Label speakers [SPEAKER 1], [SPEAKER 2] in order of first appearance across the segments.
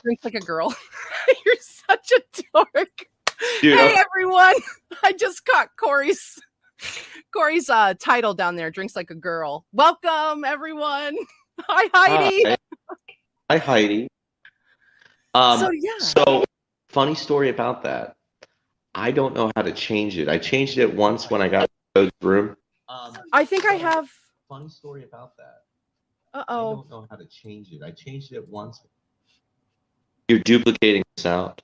[SPEAKER 1] Drinks Like a Girl. You're such a dork.
[SPEAKER 2] Dude,
[SPEAKER 1] Hey everyone! I just caught Corey's title down there. Drinks Like a Girl. Welcome everyone. Hi Heidi.
[SPEAKER 2] hi. Hi, Heidi.
[SPEAKER 1] So yeah.
[SPEAKER 2] So funny story about that. I don't know how to change it. I changed it once when I got to the room.
[SPEAKER 1] I think I have.
[SPEAKER 2] Funny story about that.
[SPEAKER 1] Uh
[SPEAKER 2] I
[SPEAKER 1] oh.
[SPEAKER 2] don't know how to change it. I changed it once. You're duplicating sound.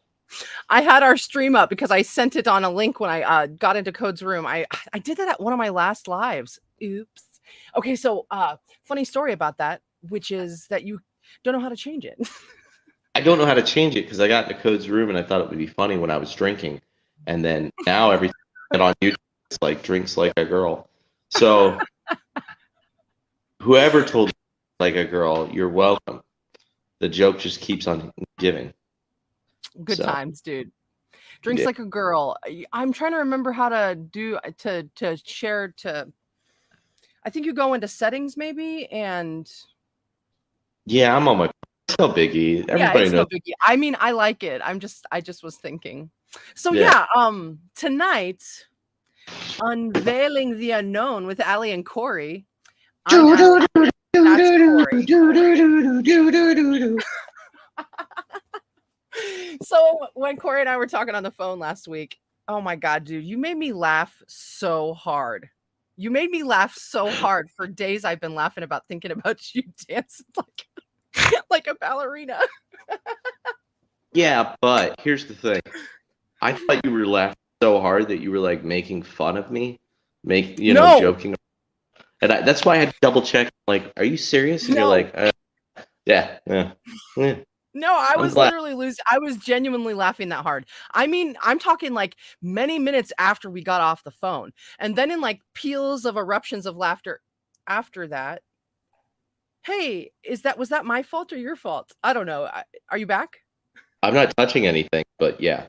[SPEAKER 1] I had our stream up because I sent it on a link when I got into Code's room. I did that at one of my last lives. Oops. Okay, so funny story about that, which is that you don't know how to change it.
[SPEAKER 2] I don't know how to change it because I got into Code's room and I thought it would be funny when I was drinking. And then now everything on YouTube is like Drinks Like a Girl. So whoever told you like a girl, you're welcome. The joke just keeps on giving.
[SPEAKER 1] Good times, dude. Drinks
[SPEAKER 2] Yeah.
[SPEAKER 1] Like a Girl. I'm trying to remember how to do to share to. I think you go into settings maybe and.
[SPEAKER 2] Yeah, I'm on my. It's no biggie. Everybody
[SPEAKER 1] it's
[SPEAKER 2] knows.
[SPEAKER 1] no biggie. I mean, I like it. I just was thinking. So yeah, tonight, Unveiling the Unknown with Ali and Corey. That's Corey. So when Corey and I were talking on the phone last week, oh my God, dude, you made me laugh so hard. You made me laugh so hard for days. I've been laughing about thinking about you dancing like a ballerina.
[SPEAKER 2] Yeah, but here's the thing. I thought you were laughing so hard that you were like making fun of me, joking. And that's why I had to double check. Like, are you serious? And you're like, yeah.
[SPEAKER 1] No, I was literally losing. I was genuinely laughing that hard. I mean, I'm talking like many minutes after we got off the phone. And then in like peals of eruptions of laughter after that. Hey, was that my fault or your fault? I don't know. Are you back?
[SPEAKER 2] I'm not touching anything, but yeah.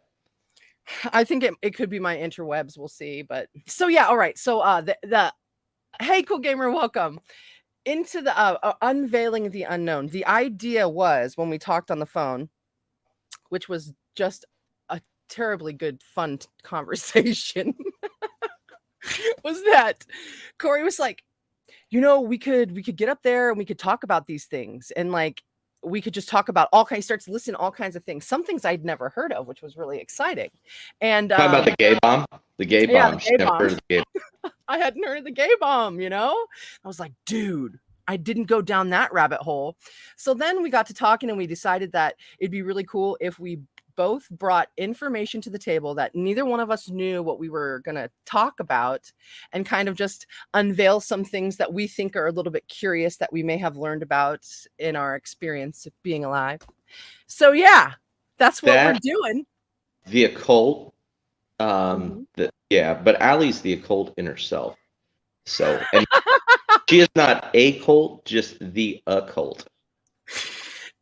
[SPEAKER 1] I think it could be my interwebs. We'll see. But so yeah, all right. So the hey, cool gamer, welcome into the Unveiling the Unknown. The idea was when we talked on the phone, which was just a terribly good, fun conversation, was that Corey was like, we could get up there and we could talk about these things, and like we could just talk about all kinds. Starts listening all kinds of things, some things I'd never heard of, which was really exciting. And
[SPEAKER 2] talking about the gay bomb, the gay bomb.
[SPEAKER 1] The gay bomb. I hadn't heard of the gay bomb. I was like, dude, I didn't go down that rabbit hole. So then we got to talking and we decided that it'd be really cool if we both brought information to the table that neither one of us knew what we were going to talk about, and kind of just unveil some things that we think are a little bit curious that we may have learned about in our experience of being alive. So yeah, that's what we're doing.
[SPEAKER 2] The occult. But Allie's the occult in herself. So, and she is not a cult, just the occult.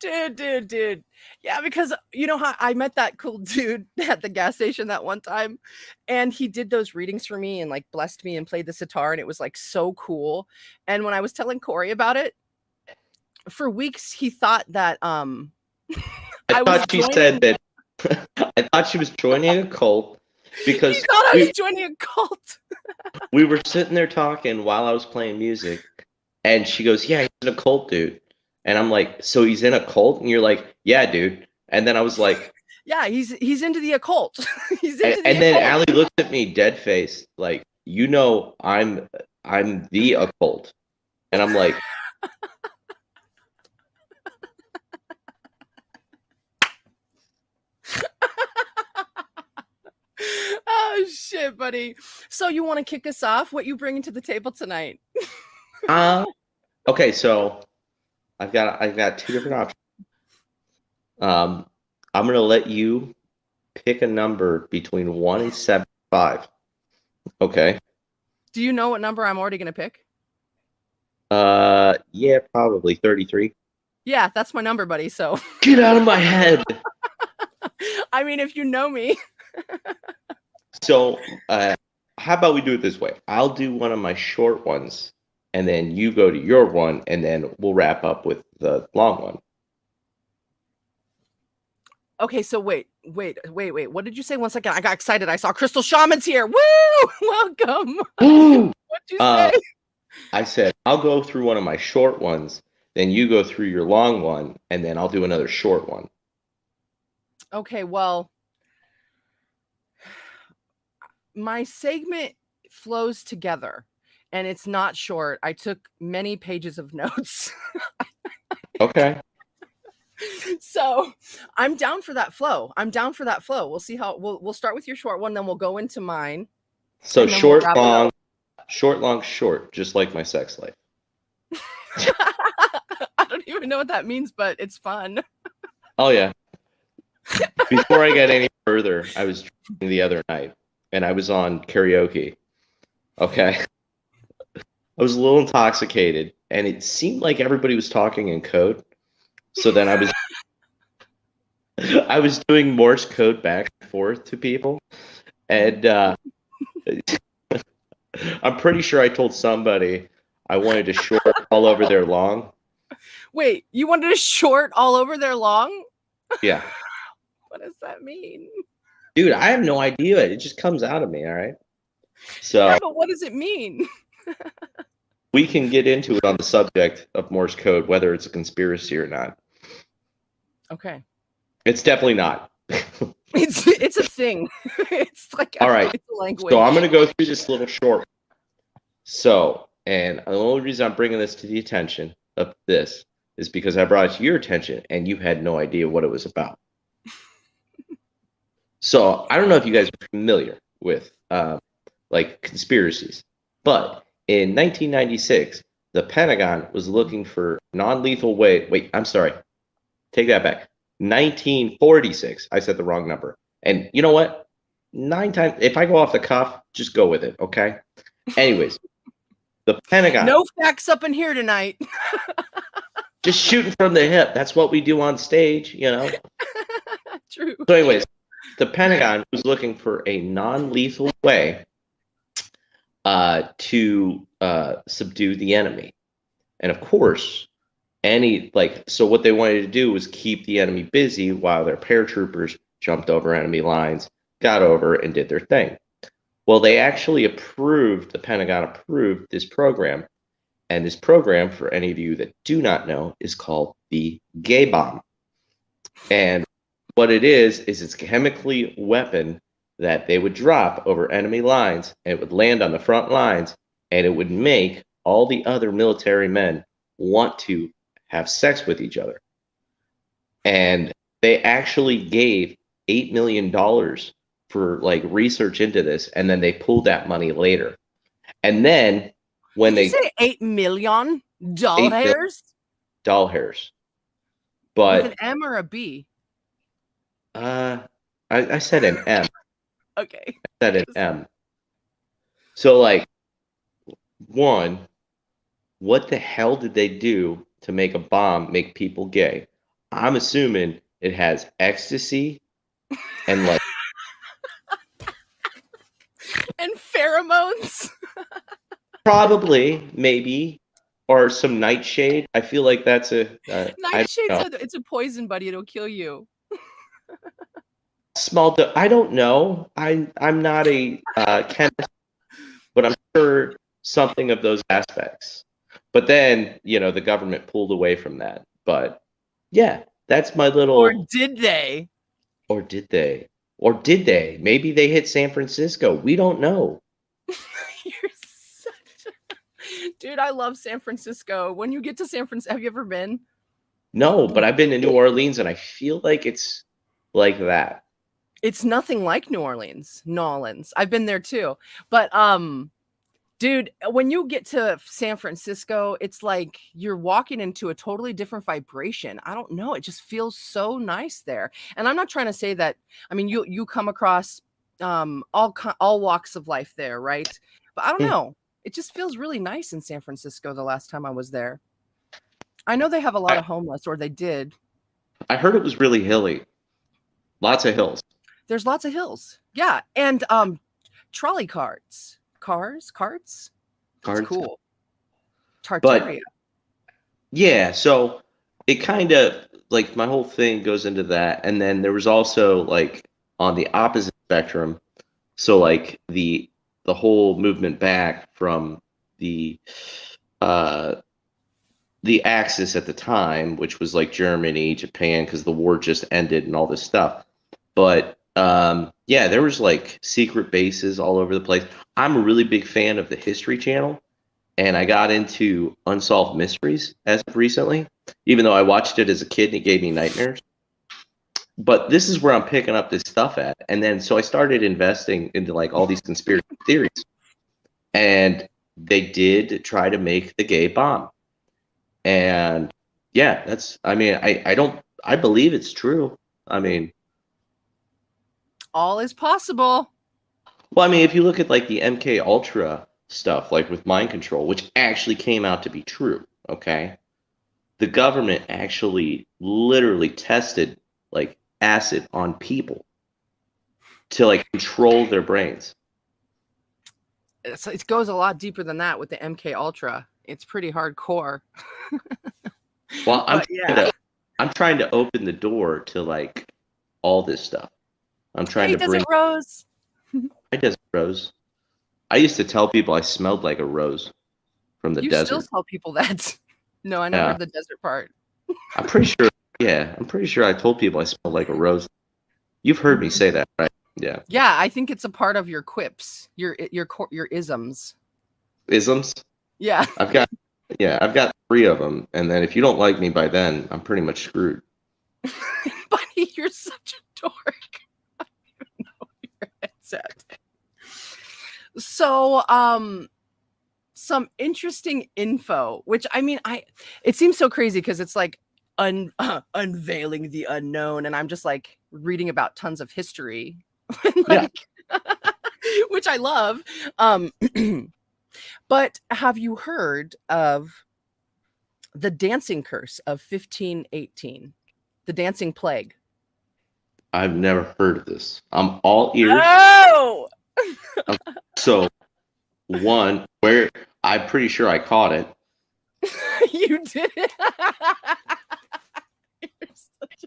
[SPEAKER 1] Dude. Yeah, because how I met that cool dude at the gas station that one time, and he did those readings for me and like blessed me and played the sitar, and it was like so cool. And when I was telling Corey about it, for weeks he thought that
[SPEAKER 2] I thought she said that I thought she was joining a cult because
[SPEAKER 1] he thought I was joining a cult.
[SPEAKER 2] We were sitting there talking while I was playing music, and she goes, "Yeah, he's an occult dude." And I'm like, "So he's in a cult?" And you're like, "Yeah, dude." And then I was like,
[SPEAKER 1] "Yeah, he's into the occult."
[SPEAKER 2] Then Allie looked at me dead faced, like, I'm the occult. And I'm like,
[SPEAKER 1] oh shit, buddy. So you want to kick us off? What you bringing to the table tonight?
[SPEAKER 2] Okay, so I've got two different options. I'm gonna let you pick a number between 1 and 75. Okay.
[SPEAKER 1] Do you know what number I'm already gonna pick?
[SPEAKER 2] Yeah, probably 33.
[SPEAKER 1] Yeah, that's my number, buddy. So
[SPEAKER 2] get out of my head.
[SPEAKER 1] I mean, if you know me.
[SPEAKER 2] So, how about we do it this way? I'll do one of my short ones, and then you go to your one, and then we'll wrap up with the long one.
[SPEAKER 1] Okay, so wait. What did you say? 1 second. I got excited. I saw Crystal Shaman's here. Woo! Welcome.
[SPEAKER 2] Woo!
[SPEAKER 1] What'd you say?
[SPEAKER 2] I said, I'll go through one of my short ones, then you go through your long one, and then I'll do another short one.
[SPEAKER 1] Okay, well, my segment flows together and it's not short. I took many pages of notes.
[SPEAKER 2] Okay.
[SPEAKER 1] So I'm down for that flow. We'll see how we'll start with your short one, then we'll go into mine.
[SPEAKER 2] So
[SPEAKER 1] And then we'll wrap it up.
[SPEAKER 2] short, long, short, just like my sex life.
[SPEAKER 1] I don't even know what that means, but it's fun.
[SPEAKER 2] Oh yeah. Before I get any further, I was drinking the other night and I was on karaoke. Okay. I was a little intoxicated and it seemed like everybody was talking in code. So then I was doing Morse code back and forth to people. And I'm pretty sure I told somebody I wanted to short all over their long.
[SPEAKER 1] Wait, you wanted to short all over their long?
[SPEAKER 2] Yeah.
[SPEAKER 1] What does that mean?
[SPEAKER 2] Dude, I have no idea. It just comes out of me, all right? So
[SPEAKER 1] yeah, but what does it mean?
[SPEAKER 2] we can get into it on the subject of Morse code, whether it's a conspiracy or not.
[SPEAKER 1] Okay.
[SPEAKER 2] It's definitely not.
[SPEAKER 1] It's a thing. It's like
[SPEAKER 2] all right.
[SPEAKER 1] It's a language.
[SPEAKER 2] So I'm going to go through this little short. So, and the only reason I'm bringing this to the attention of this is because I brought it to your attention and you had no idea what it was about. So I don't know if you guys are familiar with like conspiracies, but in 1996, the Pentagon was looking for non-lethal way. Wait, I'm sorry. Take that back. 1946. I said the wrong number. And you know what? 9 times. If I go off the cuff, just go with it. Okay. Anyways, the Pentagon.
[SPEAKER 1] No facts up in here tonight.
[SPEAKER 2] Just shooting from the hip. That's what we do on stage, you know.
[SPEAKER 1] True.
[SPEAKER 2] So, anyways, the Pentagon was looking for a non-lethal way to subdue the enemy, and of course, so what they wanted to do was keep the enemy busy while their paratroopers jumped over enemy lines, got over, and did their thing. Well, they actually the Pentagon approved this program, and this program, for any of you that do not know, is called the gay bomb. And what it is it's a chemically weapon that they would drop over enemy lines, and it would land on the front lines, and it would make all the other military men want to have sex with each other. And they actually gave $8 million for like research into this, and then they pulled that money later. And then when
[SPEAKER 1] Did you say $8 million dollars?
[SPEAKER 2] Doll hairs. But
[SPEAKER 1] with an M or a B?
[SPEAKER 2] I said an M.
[SPEAKER 1] Okay.
[SPEAKER 2] I said an M. So like, one, what the hell did they do to make a bomb make people gay? I'm assuming it has ecstasy and like
[SPEAKER 1] and pheromones.
[SPEAKER 2] Probably, maybe, or some nightshade. I feel like that's a
[SPEAKER 1] nightshade. It's a poison, buddy. It'll kill you.
[SPEAKER 2] I don't know. I'm not a chemist, but I'm sure something of those aspects. But then, the government pulled away from that. But yeah, that's my little.
[SPEAKER 1] Or did they?
[SPEAKER 2] Or did they? Or did they? Maybe they hit San Francisco. We don't know.
[SPEAKER 1] You're such a... Dude, I love San Francisco. When you get to San Francisco, have you ever been?
[SPEAKER 2] No, but I've been to New Orleans and I feel like it's like that.
[SPEAKER 1] It's nothing like New Orleans. I've been there too. But dude, when you get to San Francisco, it's like you're walking into a totally different vibration. I don't know. It just feels so nice there. And I'm not trying to say that. I mean, you come across all walks of life there, right? But I don't know. It just feels really nice in San Francisco the last time I was there. I know they have a lot of homeless, or they did.
[SPEAKER 2] I heard it was really hilly. Lots of hills.
[SPEAKER 1] There's lots of hills. Yeah. And trolley carts. Carts? It's cool. Tartaria.
[SPEAKER 2] But, yeah, so it kind of like my whole thing goes into that. And then there was also like on the opposite spectrum, so like the whole movement back from the uh the Axis at the time, which was like Germany, Japan, because the war just ended and all this stuff. But yeah, there was like secret bases all over the place. I'm a really big fan of the History Channel, and I got into Unsolved Mysteries as of recently, even though I watched it as a kid and it gave me nightmares. But this is where I'm picking up this stuff at. And then so I started investing into like all these conspiracy theories. And they did try to make the gay bomb. And yeah, that's I mean, I don't I believe it's true. I mean,
[SPEAKER 1] All is possible.
[SPEAKER 2] well, I mean, if you look at like the MK Ultra stuff, like with mind control, which actually came out to be true, okay? The government actually literally tested like acid on people to like control their brains.
[SPEAKER 1] It goes a lot deeper than that with the MK Ultra. It's pretty hardcore.
[SPEAKER 2] Well,
[SPEAKER 1] But yeah.
[SPEAKER 2] I'm trying to open the door to like all this stuff. I'm trying
[SPEAKER 1] Hey,
[SPEAKER 2] to bring
[SPEAKER 1] Desert Rose.
[SPEAKER 2] I desert rose. I used to tell people I smelled like a rose from the
[SPEAKER 1] You still
[SPEAKER 2] desert.
[SPEAKER 1] tell people that. No, I never
[SPEAKER 2] Yeah,
[SPEAKER 1] heard the desert part.
[SPEAKER 2] I'm pretty sure. Yeah, I'm pretty sure I told people I smelled like a rose. You've heard me
[SPEAKER 1] Mhm.
[SPEAKER 2] say that, right? Yeah.
[SPEAKER 1] Yeah, I think it's a part of your quips, your isms.
[SPEAKER 2] Isms.
[SPEAKER 1] Yeah.
[SPEAKER 2] I've got yeah, I've got 3 of them, and then if you don't like me by then, I'm pretty much screwed.
[SPEAKER 1] Buddy, you're such a dork. Your headset. So, some interesting info, which I mean, it seems so crazy because it's like unveiling the unknown, and I'm just like reading about tons of history,
[SPEAKER 2] Yeah,
[SPEAKER 1] like, which I love. Um, but have you heard of the dancing curse of 1518, the dancing plague?
[SPEAKER 2] I've never heard of this. I'm all ears.
[SPEAKER 1] Oh,
[SPEAKER 2] So, one, where I'm pretty sure I caught it.
[SPEAKER 1] you did it. You're such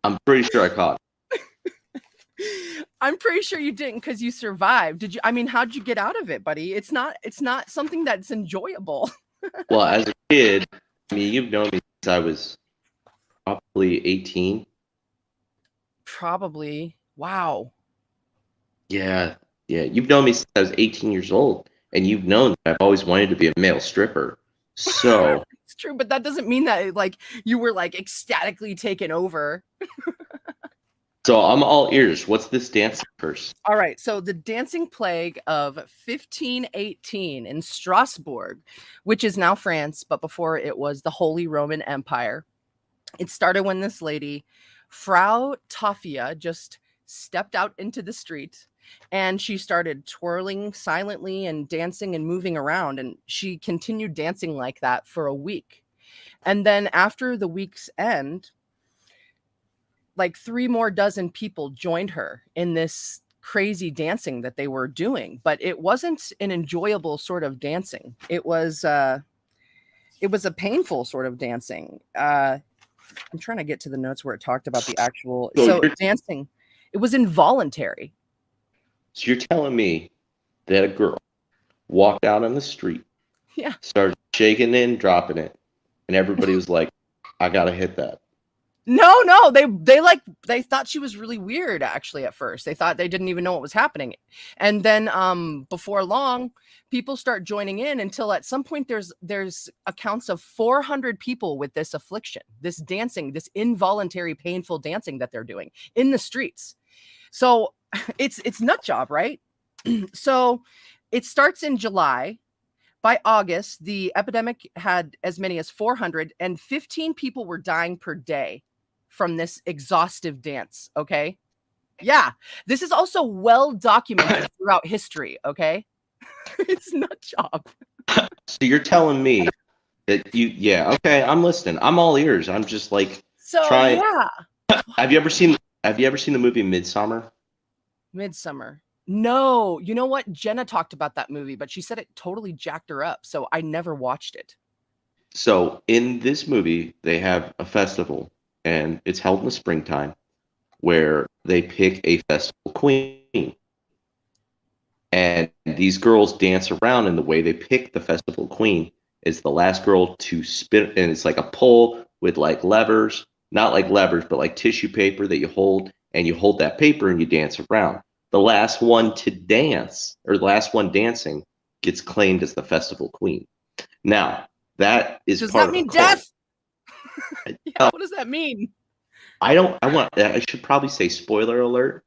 [SPEAKER 2] I'm pretty sure I caught
[SPEAKER 1] I'm pretty sure you didn't because you survived. Did you? I mean, how'd you get out of it, buddy? It's not something that's enjoyable.
[SPEAKER 2] it. Well, as a kid, I mean, you've known me since I was probably 18.
[SPEAKER 1] Probably. Wow.
[SPEAKER 2] Yeah, yeah. You've known me since I was 18 years old, and you've known that I've always wanted to be a male stripper. So,
[SPEAKER 1] It's true, but that doesn't mean that like you were like ecstatically taken over.
[SPEAKER 2] so I'm all ears. What's this dance curse?
[SPEAKER 1] All right. So the dancing plague of 1518 in Strasbourg, which is now France, but before it was the Holy Roman Empire. It started when this lady, Frau Toffia, just stepped out into the street and she started twirling silently and dancing and moving around. And she continued dancing like that for a week. And then after the week's end, like 3 more dozen people joined her in this crazy dancing that they were doing. But it wasn't an enjoyable sort of dancing. It was a painful sort of dancing. I'm trying to get to the notes where it talked about the actual. So dancing, it was involuntary.
[SPEAKER 2] So you're telling me that a girl walked out on the street,
[SPEAKER 1] Yeah.
[SPEAKER 2] started shaking it and dropping it, and everybody was like, "I gotta hit that."
[SPEAKER 1] No, they thought she was really weird actually at first. They thought they didn't even know what was happening. And then before long, people start joining in until at some point there's accounts of 400 people with this affliction, this dancing, this involuntary painful dancing that they're doing in the streets. So it's nut job, right? So it starts in July. By August, the epidemic had as many as 415 people were dying per day from this exhaustive dance. Okay. Yeah. This is also well documented throughout history. Okay. It's nut job.
[SPEAKER 2] So you're telling me that yeah, okay, I'm listening. I'm all ears. I'm just like
[SPEAKER 1] So
[SPEAKER 2] trying.
[SPEAKER 1] yeah.
[SPEAKER 2] Have you ever seen the movie Midsummer?
[SPEAKER 1] Midsummer. No, you know what? Jenna talked about that movie, but she said it totally jacked her up. So I never watched it.
[SPEAKER 2] So in this movie, they have a festival, and it's held in the springtime, where they pick a festival queen. And these girls dance around, and the way they pick the festival queen is the last girl to spin, and it's like a pole with like levers, not like levers, but like tissue paper that you hold, and you hold that paper and you dance around. The last one to dance, or the last one dancing, gets claimed as the festival queen. Now, that is
[SPEAKER 1] Does
[SPEAKER 2] part
[SPEAKER 1] that
[SPEAKER 2] of a
[SPEAKER 1] mean
[SPEAKER 2] cult.
[SPEAKER 1] death? Yeah, what does that mean?
[SPEAKER 2] I should probably say spoiler alert.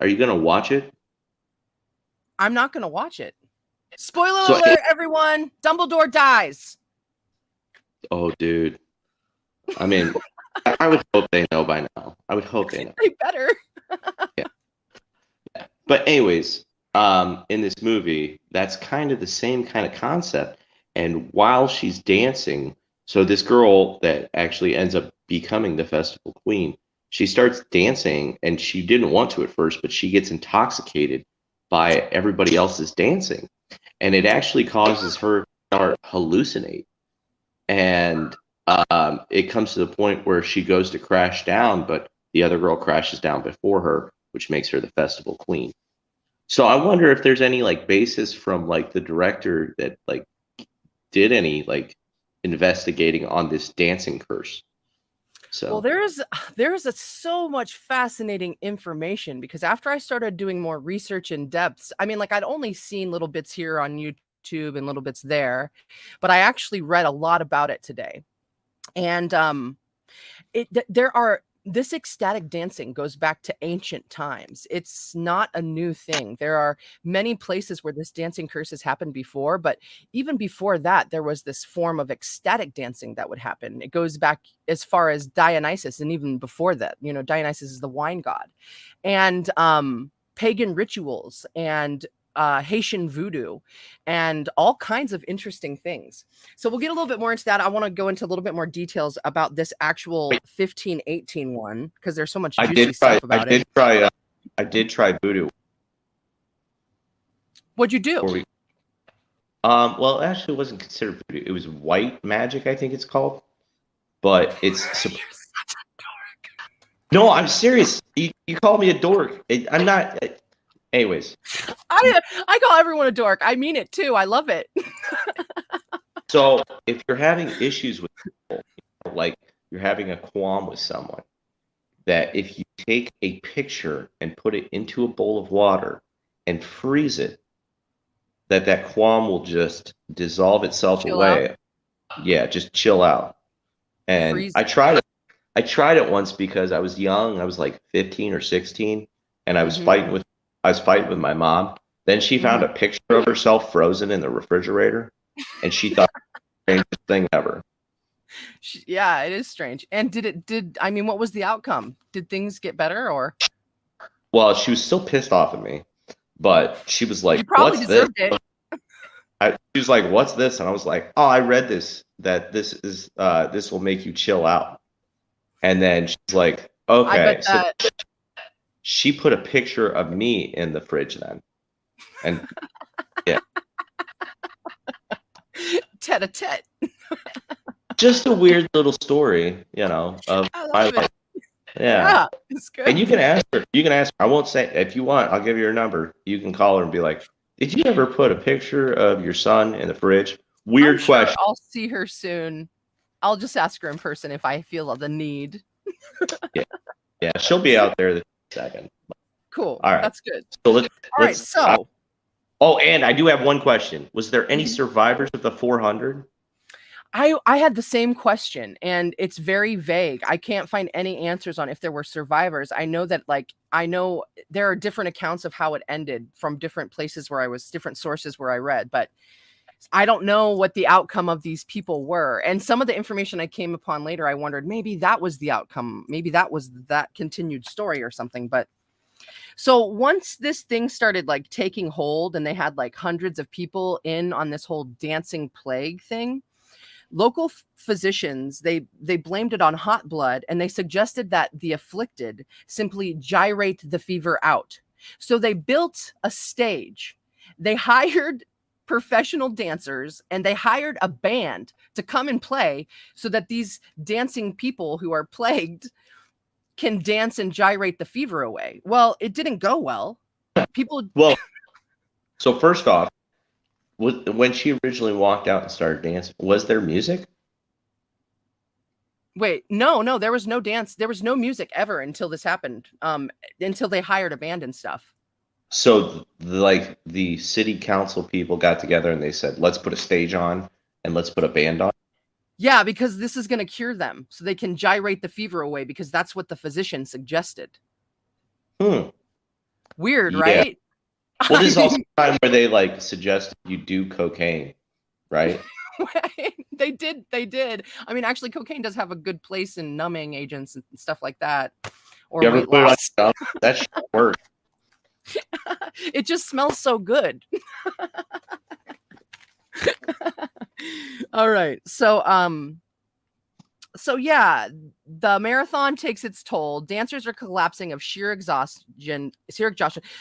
[SPEAKER 2] Are you gonna watch it?
[SPEAKER 1] I'm not going to watch it. Spoiler
[SPEAKER 2] So,
[SPEAKER 1] alert, everyone. Dumbledore dies.
[SPEAKER 2] oh, dude. I mean, I would hope they know by now. I would hope they know.
[SPEAKER 1] They better.
[SPEAKER 2] Yeah. But anyways, in this movie, that's kind of the same kind of concept. And while she's dancing, so this girl that actually ends up becoming the festival queen, she starts dancing, and she didn't want to at first, but she gets intoxicated by everybody else's dancing. And it actually causes her to start hallucinate. And it comes to the point where she goes to crash down, but the other girl crashes down before her, which makes her the festival queen. So I wonder if there's any like basis from like the director that like did any like investigating on this dancing curse. So
[SPEAKER 1] Well, there's so much fascinating information because after I started doing more research in depths, I mean, like I'd only seen little bits here on YouTube and little bits there, but I actually read a lot about it today. And there are this ecstatic dancing goes back to ancient times. It's not a new thing. There are many places where this dancing curse has happened before, but even before that, there was this form of ecstatic dancing that would happen. It goes back as far as Dionysus, and even before that, Dionysus is the wine god, and pagan rituals and Haitian voodoo and all kinds of interesting things. So we'll get a little bit more into that. I want to go into a little bit more details about this actual 1518 one because there's so much juicy stuff about it.
[SPEAKER 2] I did try voodoo.
[SPEAKER 1] What'd you do?
[SPEAKER 2] Well, actually, it wasn't considered voodoo. It was white magic, I think it's called. But it's
[SPEAKER 1] You're such a dork.
[SPEAKER 2] No, I'm serious. You call me a dork. I'm not. Anyways,
[SPEAKER 1] I call everyone a dork. I mean it too. I love it.
[SPEAKER 2] So if you're having issues with people, like you're having a qualm with someone, that if you take a picture and put it into a bowl of water and freeze it, that qualm will just dissolve itself away. Yeah, just chill out. And I tried it once because I was young. I was like 15 or 16, and I was fighting with my mom. Then she found a picture of herself frozen in the refrigerator, and she thought it was the strangest thing ever.
[SPEAKER 1] Yeah, it is strange. And I mean, what was the outcome? Did things get better or?
[SPEAKER 2] Well, she was still pissed off at me, but she was like,
[SPEAKER 1] "You probably
[SPEAKER 2] "What's this?"
[SPEAKER 1] deserved it.
[SPEAKER 2] She was like, "What's this?" And I was like, "Oh, I read this. That this will make you chill out." And then she's like, "Okay." So she put a picture of me in the fridge then, and yeah,
[SPEAKER 1] Tete-a-tete.
[SPEAKER 2] just a weird little story, of my life. Yeah,
[SPEAKER 1] it's good.
[SPEAKER 2] And you can ask her. I won't say if you want. I'll give you her number. You can call her and be like, "Did you ever put a picture of your son in the fridge?" Weird question.
[SPEAKER 1] I'll see her soon. I'll just ask her in person if I feel the need.
[SPEAKER 2] Yeah, she'll be out there in a second.
[SPEAKER 1] Cool.
[SPEAKER 2] All right,
[SPEAKER 1] that's good.
[SPEAKER 2] So let's.
[SPEAKER 1] Oh,
[SPEAKER 2] and I do have one question. Was there any survivors of the 400?
[SPEAKER 1] I had the same question, and it's very vague. I can't find any answers on if there were survivors. I know that there are different accounts of how it ended from different places different sources where I read, but I don't know what the outcome of these people were. And some of the information I came upon later, I wondered maybe that was the outcome. Maybe that was that continued story or something. But so once this thing started like taking hold and they had like hundreds of people in on this whole dancing plague thing, local physicians, they blamed it on hot blood, and they suggested that the afflicted simply gyrate the fever out. So they built a stage. They hired professional dancers and they hired a band to come and play so that these dancing people who are plagued can dance and gyrate the fever away. Well, it didn't go well. People.
[SPEAKER 2] Well, so first off, when she originally walked out and started dancing, was there music?
[SPEAKER 1] Wait, no, there was no dance. There was no music ever until this happened. Until they hired a band and stuff.
[SPEAKER 2] So, like, the city council people got together and they said, let's put a stage on and let's put a band on.
[SPEAKER 1] Yeah, because this is going to cure them so they can gyrate the fever away because that's what the physician suggested. Weird,
[SPEAKER 2] Yeah.
[SPEAKER 1] right?
[SPEAKER 2] Well, this is also a time where they, like, suggest you do cocaine, right?
[SPEAKER 1] They did. I mean, actually, cocaine does have a good place in numbing agents and stuff like that. Or
[SPEAKER 2] You ever
[SPEAKER 1] weight
[SPEAKER 2] put
[SPEAKER 1] loss.
[SPEAKER 2] it on that shit works.
[SPEAKER 1] It just smells so good. All right. So yeah, the marathon takes its toll. Dancers are collapsing of sheer exhaustion.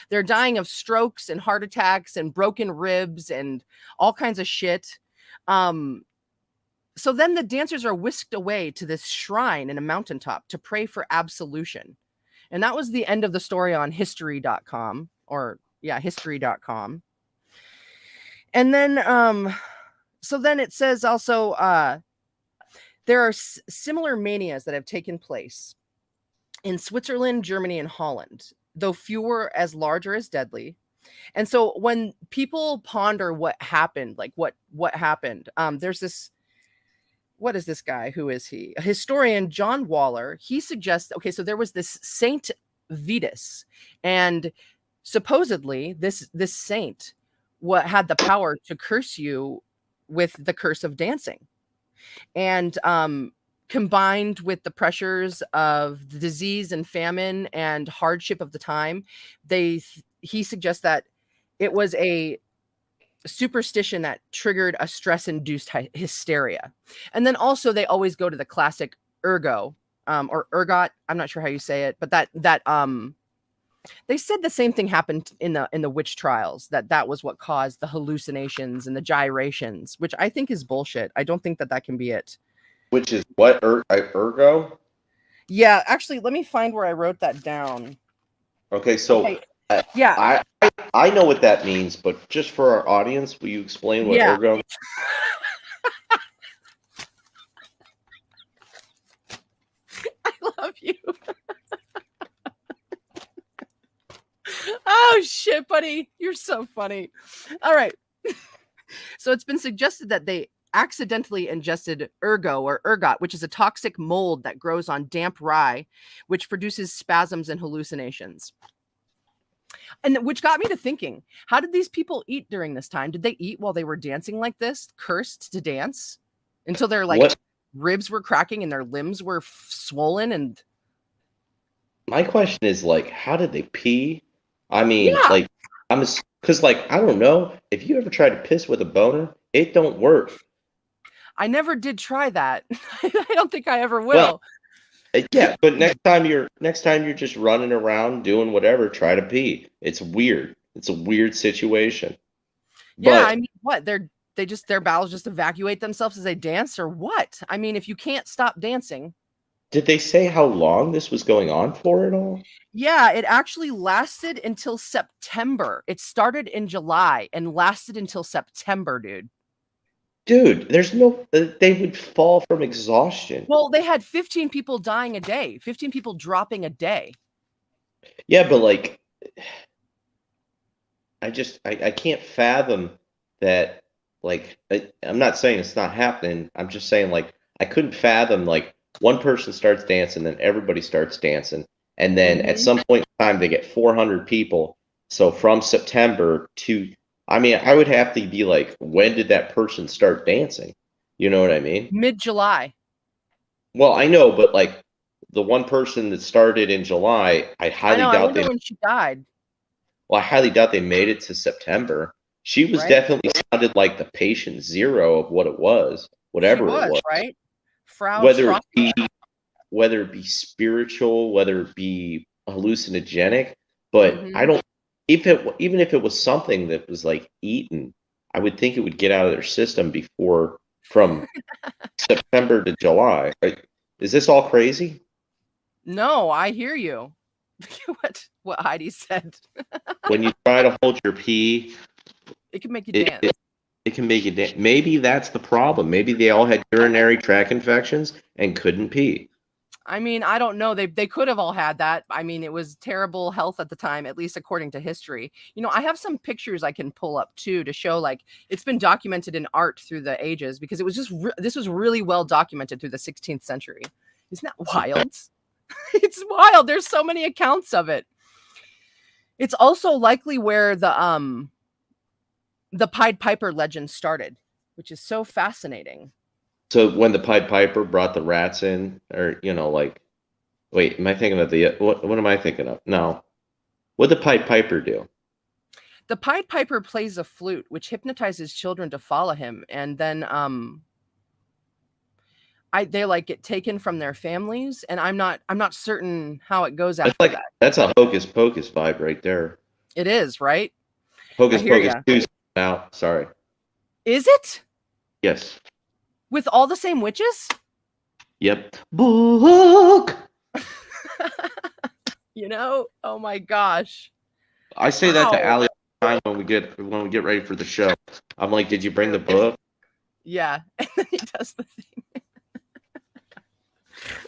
[SPEAKER 1] They're dying of strokes and heart attacks and broken ribs and all kinds of shit. So then the dancers are whisked away to this shrine in a mountaintop to pray for absolution. And that was the end of the story on history.com history.com. And then, so then it says also, there are similar manias that have taken place in Switzerland, Germany, and Holland, though fewer as large or as deadly. And so when people ponder what happened, like what happened, there's this, what is this guy? Who is he? A historian, John Waller. He suggests, okay, so there was this Saint Vitus, and supposedly this saint had the power to curse you with the curse of dancing. And combined with the pressures of the disease and famine and hardship of the time, he suggests that it was a superstition that triggered a stress-induced hysteria. And then also they always go to the classic ergo or ergot. I'm not sure how you say it, but that they said the same thing happened in the witch trials, that was what caused the hallucinations and the gyrations, which I think is bullshit. I don't think that can be it.
[SPEAKER 2] Which is what, ergo?
[SPEAKER 1] Yeah, actually, let me find where I wrote that down.
[SPEAKER 2] Okay, so
[SPEAKER 1] okay. Yeah,
[SPEAKER 2] I know what that means, but just for our audience, will you explain what ergo means?
[SPEAKER 1] I love you. Oh shit, buddy, you're so funny. All right. So it's been suggested that they accidentally ingested ergo or ergot, which is a toxic mold that grows on damp rye, which produces spasms and hallucinations. And which got me to thinking, how did these people eat during this time? Did they eat while they were dancing like this, cursed to dance, until their ribs were cracking and their limbs were swollen? And
[SPEAKER 2] my question is, like, how did they pee? I mean, like, because, like, I don't know, if you ever tried to piss with a boner, it don't work.
[SPEAKER 1] I never did try that. I don't think I ever will.
[SPEAKER 2] Well, yeah, but next time you're just running around doing whatever, try to pee. It's weird. It's a weird situation.
[SPEAKER 1] Yeah, I mean, what? Their bowels just evacuate themselves as they dance, or what? I mean, if you can't stop dancing.
[SPEAKER 2] Did they say how long this was going on for at all?
[SPEAKER 1] Yeah, it actually lasted until September. It started in July and lasted until September, dude.
[SPEAKER 2] Dude, there's no, they would fall from exhaustion.
[SPEAKER 1] Well, they had 15 people dying a day, 15 people dropping a day.
[SPEAKER 2] Yeah, but like, I can't fathom that, like, I'm not saying it's not happening. I'm just saying, like, I couldn't fathom, like, one person starts dancing, then everybody starts dancing. And then at some point in time, they get 400 people. So from September to, I mean, I would have to be like, when did that person start dancing? You know what I mean?
[SPEAKER 1] Mid-July.
[SPEAKER 2] Well, I know, but like the one person that started in July, I highly doubt they.
[SPEAKER 1] When she died.
[SPEAKER 2] Well, I highly doubt they made it to September. She was definitely sounded like the patient zero of what it was, whatever it was.
[SPEAKER 1] Right?
[SPEAKER 2] Whether it be spiritual, whether it be hallucinogenic, but I don't. Even if it was something that was like eaten, I would think it would get out of their system before from September to July. Is this all crazy?
[SPEAKER 1] No, I hear you. What Heidi said.
[SPEAKER 2] When you try to hold your pee,
[SPEAKER 1] It can make you
[SPEAKER 2] it,
[SPEAKER 1] dance.
[SPEAKER 2] it can make it. Maybe that's the problem. Maybe they all had urinary tract infections and couldn't pee.
[SPEAKER 1] I mean, I don't know. They could have all had that. I mean, it was terrible health at the time, at least according to history. You know, I have some pictures I can pull up too to show like it's been documented in art through the ages because it was just this was really well documented through the 16th century. Isn't that wild? It's wild. There's so many accounts of it. It's also likely where the Pied Piper legend started, which is so fascinating.
[SPEAKER 2] So when the Pied Piper brought the rats in, or like, wait, am I thinking of the what? What am I thinking of? No, what did the Pied Piper do?
[SPEAKER 1] The Pied Piper plays a flute, which hypnotizes children to follow him, and then they like get taken from their families, and I'm not certain how it goes after that.
[SPEAKER 2] That's a Hocus Pocus vibe right there.
[SPEAKER 1] It is, right?
[SPEAKER 2] Hocus Pocus 2 out. Sorry.
[SPEAKER 1] Is it?
[SPEAKER 2] Yes.
[SPEAKER 1] With all the same witches?
[SPEAKER 2] Yep. Book.
[SPEAKER 1] Oh my gosh.
[SPEAKER 2] I say that to Allie all the time when we get ready for the show. I'm like, did you bring the book?
[SPEAKER 1] Yeah. And then he does the thing.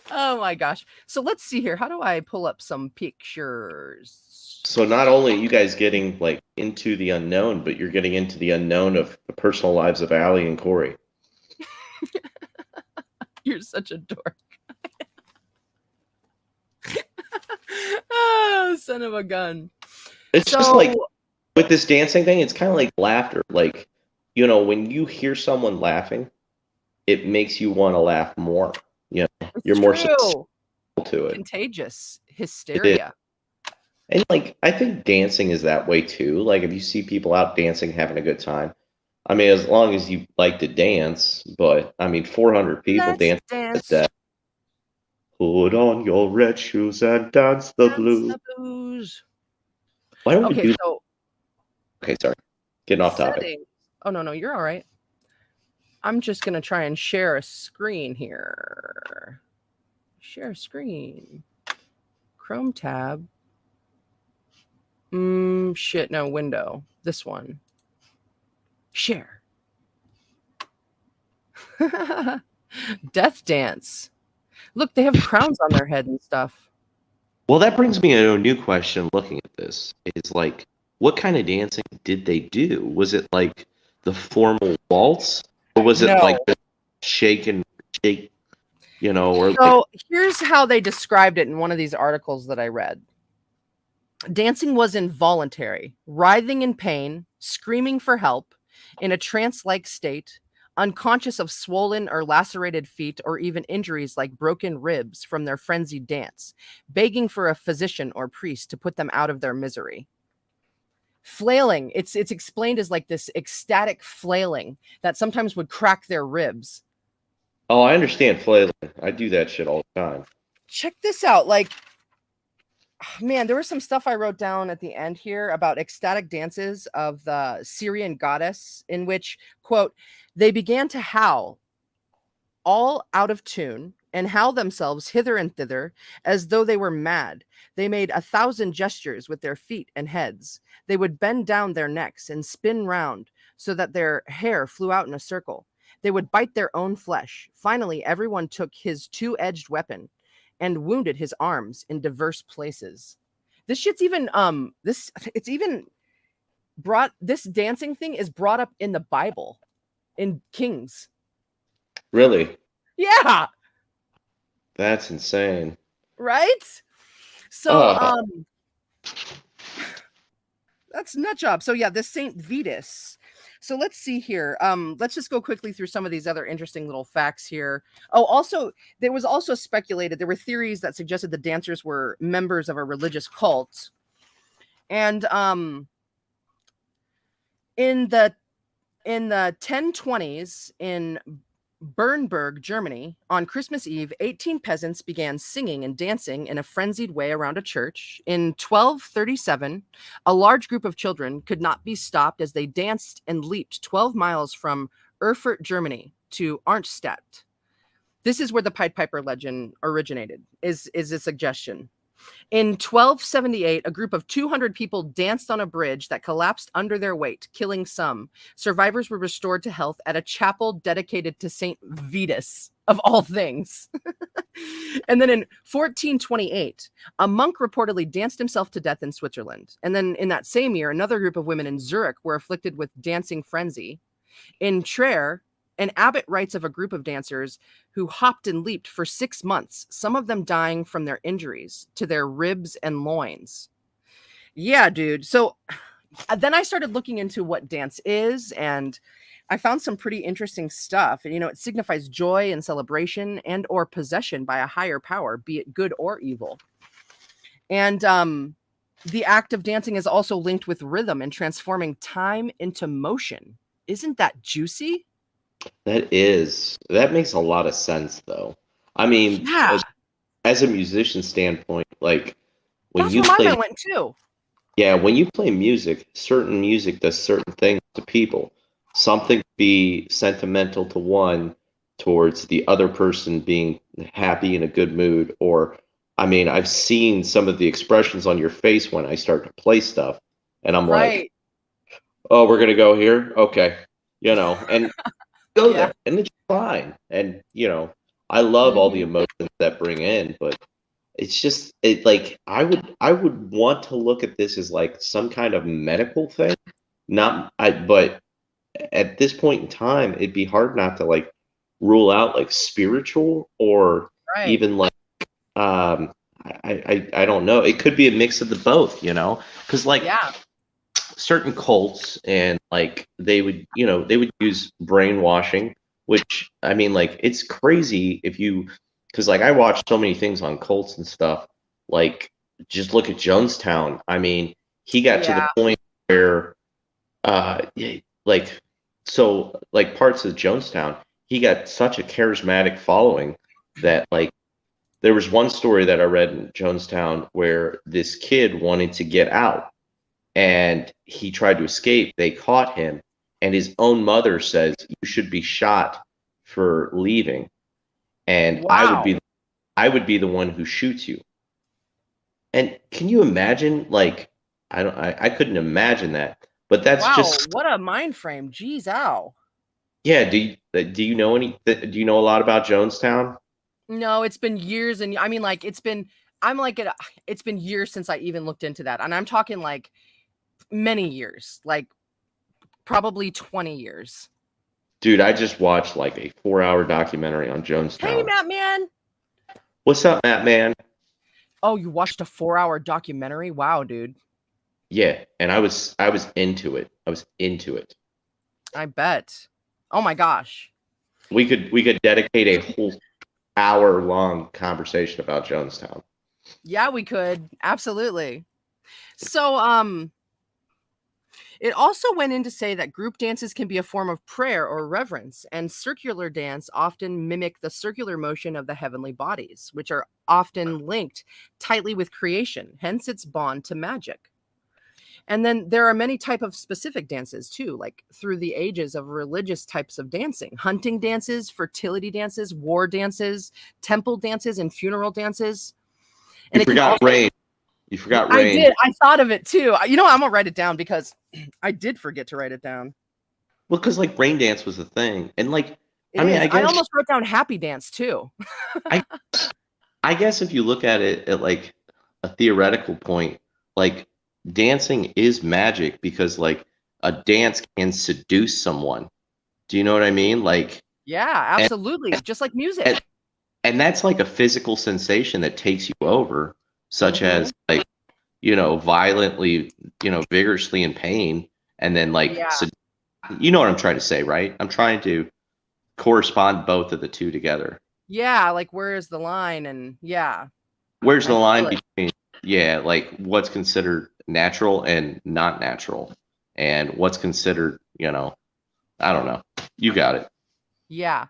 [SPEAKER 1] Oh my gosh. So let's see here. How do I pull up some pictures?
[SPEAKER 2] So not only are you guys getting like into the unknown, but you're getting into the unknown of the personal lives of Allie and Corey.
[SPEAKER 1] You're such a dork. Oh, son of a gun.
[SPEAKER 2] It's just like with this dancing thing, it's kind of like laughter. Like, when you hear someone laughing, it makes you want to laugh more. You're more susceptible to it.
[SPEAKER 1] Contagious hysteria.
[SPEAKER 2] And like, I think dancing is that way too. Like, if you see people out dancing, having a good time, I mean, as long as you like to dance, but I mean, 400 people dance. Put on your red shoes and dance the blues. Why don't we do? Okay, sorry, getting off topic.
[SPEAKER 1] Oh no, you're all right. I'm just gonna try and share a screen here. Share screen. Chrome tab. Shit, no, window. This one. Share. Death dance. Look, they have crowns on their head and stuff.
[SPEAKER 2] Well, that brings me to a new question looking at this. Is like, what kind of dancing did they do? Was it like the formal waltz? Or was it like the shake and shake, or
[SPEAKER 1] so here's how they described it in one of these articles that I read. Dancing was involuntary, writhing in pain, screaming for help, in a trance-like state, unconscious of swollen or lacerated feet or even injuries like broken ribs from their frenzied dance, begging for a physician or priest to put them out of their misery. Flailing, it's explained as like this ecstatic flailing that sometimes would crack their ribs.
[SPEAKER 2] Oh, I understand flailing. I do that shit all the time.
[SPEAKER 1] Check this out. Like, man, there was some stuff I wrote down at the end here about ecstatic dances of the Syrian goddess in which, quote, they began to howl all out of tune and howl themselves hither and thither as though they were mad. They made 1,000 gestures with their feet and heads. They would bend down their necks and spin round so that their hair flew out in a circle. They would bite their own flesh. Finally, everyone took his two-edged weapon and wounded his arms in diverse places. This shit's even this dancing thing is brought up in the Bible, in Kings.
[SPEAKER 2] Really?
[SPEAKER 1] Yeah.
[SPEAKER 2] That's insane.
[SPEAKER 1] Right? So that's nut job. So yeah, this Saint Vitus. So let's see here. Let's just go quickly through some of these other interesting little facts here. Oh, also, there was also speculated, there were theories that suggested the dancers were members of a religious cult. And in the 1020s in Bernburg, Germany, on Christmas Eve, 18 peasants began singing and dancing in a frenzied way around a church. In 1237, a large group of children could not be stopped as they danced and leaped 12 miles from Erfurt, Germany to Arnstadt. This is where the Pied Piper legend originated, is a suggestion. In 1278, a group of 200 people danced on a bridge that collapsed under their weight, killing some. Survivors were restored to health at a chapel dedicated to Saint Vitus, of all things. And then in 1428, a monk reportedly danced himself to death in Switzerland. And then in that same year, another group of women in Zurich were afflicted with dancing frenzy. In Trier, an abbot writes of a group of dancers who hopped and leaped for 6 months, some of them dying from their injuries to their ribs and loins. Yeah, dude. So then I started looking into what dance is, and I found some pretty interesting stuff. You know, it signifies joy and celebration and or possession by a higher power, be it good or evil. And the act of dancing is also linked with rhythm and transforming time into motion. Isn't that juicy?
[SPEAKER 2] That makes a lot of sense, though. I mean,
[SPEAKER 1] Yeah,
[SPEAKER 2] as a musician standpoint, like when
[SPEAKER 1] that's
[SPEAKER 2] you
[SPEAKER 1] where my
[SPEAKER 2] play,
[SPEAKER 1] mind went too.
[SPEAKER 2] yeah, when you play music, certain music does certain things to people. Something be sentimental to one towards the other person being happy in a good mood, or I mean, I've seen some of the expressions on your face when I start to play stuff, and I'm like,
[SPEAKER 1] Right.
[SPEAKER 2] oh, we're gonna go here, okay, and go
[SPEAKER 1] Yeah.
[SPEAKER 2] there, and it's fine. And I love all the
[SPEAKER 1] Mhm.
[SPEAKER 2] emotions that bring in, but it's just like I would want to look at this as like some kind of medical thing. Not I but at this point in time, it'd be hard not to like rule out like spiritual or
[SPEAKER 1] Right.
[SPEAKER 2] even like um I don't know. It could be a mix of the both, because like
[SPEAKER 1] Yeah.
[SPEAKER 2] certain cults and like they would use brainwashing, which I mean like it's crazy if you because like I watch so many things on cults and stuff, like just look at Jonestown. I mean, he got to the
[SPEAKER 1] Yeah.
[SPEAKER 2] point where yeah, like so like parts of Jonestown, he got such a charismatic following that like there was one story that I read in Jonestown where this kid wanted to get out and he tried to escape. They caught him, and his own mother says, "You should be shot for leaving, and
[SPEAKER 1] Wow.
[SPEAKER 2] I would be the one who shoots you." And can you imagine? Like, I couldn't imagine that. But that's
[SPEAKER 1] Wow.
[SPEAKER 2] just,
[SPEAKER 1] What a mind frame. Jeez, ow.
[SPEAKER 2] yeah. Do you know do you know a lot about Jonestown?
[SPEAKER 1] No, it's been years, and I mean, like, I'm like, it's been years since I even looked into that, and I'm talking like many years, like probably 20 years.
[SPEAKER 2] Dude, I just watched like a 4-hour documentary on
[SPEAKER 1] Hey,
[SPEAKER 2] Jonestown.
[SPEAKER 1] Matt, man.
[SPEAKER 2] What's up, Matt, man?
[SPEAKER 1] Oh, you watched a 4-hour documentary? Wow, dude.
[SPEAKER 2] Yeah, and I was into it. I was into it.
[SPEAKER 1] I bet. Oh my gosh.
[SPEAKER 2] We could dedicate a whole hour-long conversation about Jonestown.
[SPEAKER 1] Yeah, we could. Absolutely. So, it also went in to say that group dances can be a form of prayer or reverence, and circular dance often mimic the circular motion of the heavenly bodies, which are often linked tightly with creation, hence its bond to magic. And then there are many type of specific dances too, like through the ages of religious types of dancing, hunting dances, fertility dances, war dances, temple dances, and funeral dances.
[SPEAKER 2] You
[SPEAKER 1] And it can
[SPEAKER 2] forgot
[SPEAKER 1] also
[SPEAKER 2] rain. You forgot
[SPEAKER 1] I
[SPEAKER 2] rain.
[SPEAKER 1] did. I thought of it too. You know, I'm gonna write it down because I did forget to write it down.
[SPEAKER 2] Well, because like rain dance was a thing, and like
[SPEAKER 1] It
[SPEAKER 2] I mean,
[SPEAKER 1] is.
[SPEAKER 2] I
[SPEAKER 1] I
[SPEAKER 2] guess
[SPEAKER 1] almost wrote down happy dance too.
[SPEAKER 2] I I guess if you look at it at like a theoretical point, like dancing is magic because like a dance can seduce someone. Do you know what I mean? Like,
[SPEAKER 1] Yeah,
[SPEAKER 2] and
[SPEAKER 1] absolutely. Just like
[SPEAKER 2] and,
[SPEAKER 1] music.
[SPEAKER 2] and that's like a physical sensation that takes you over, such
[SPEAKER 1] Mhm.
[SPEAKER 2] as like violently, vigorously in pain, and then like,
[SPEAKER 1] Yeah.
[SPEAKER 2] you know what I'm trying to say, right? I'm trying to correspond both of the two together.
[SPEAKER 1] Yeah, like where is the line? And yeah,
[SPEAKER 2] Where's
[SPEAKER 1] I
[SPEAKER 2] the line
[SPEAKER 1] feel it.
[SPEAKER 2] between, yeah, like what's considered natural and not natural, and what's considered, I don't know. You got it.
[SPEAKER 1] Yeah.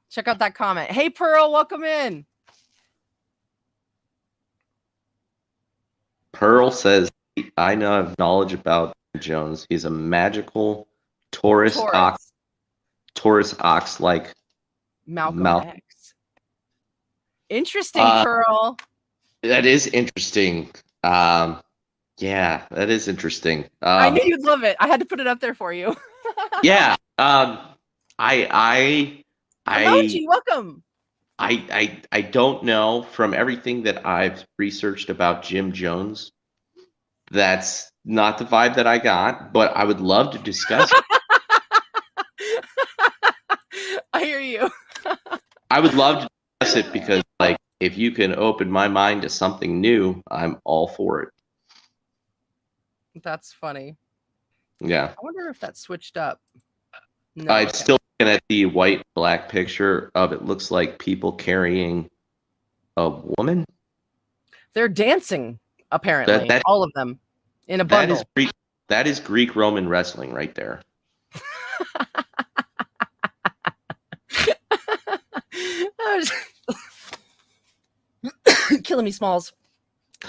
[SPEAKER 1] Check out that comment. Hey, Pearl, welcome in.
[SPEAKER 2] Pearl says, I know have knowledge about Jones. He's a magical Taurus ox like
[SPEAKER 1] Malcolm
[SPEAKER 2] Malcolm.
[SPEAKER 1] X. Interesting, Pearl.
[SPEAKER 2] That is interesting. Yeah, that is interesting.
[SPEAKER 1] I knew you'd love it. I had to put it up there for you.
[SPEAKER 2] Yeah.
[SPEAKER 1] Emoji, welcome.
[SPEAKER 2] I don't know, from everything that I've researched about Jim Jones, that's not the vibe that I got, but I would love to discuss it.
[SPEAKER 1] I hear you.
[SPEAKER 2] I would love to discuss it because, like, if you can open my mind to something new, I'm all for it.
[SPEAKER 1] That's funny.
[SPEAKER 2] Yeah.
[SPEAKER 1] I wonder if that switched up. No,
[SPEAKER 2] I'm still looking at the white black picture of it. Looks like people carrying a woman.
[SPEAKER 1] They're dancing, apparently. All of them in a bundle.
[SPEAKER 2] That is Greek Roman wrestling right there.
[SPEAKER 1] Killing me, Smalls.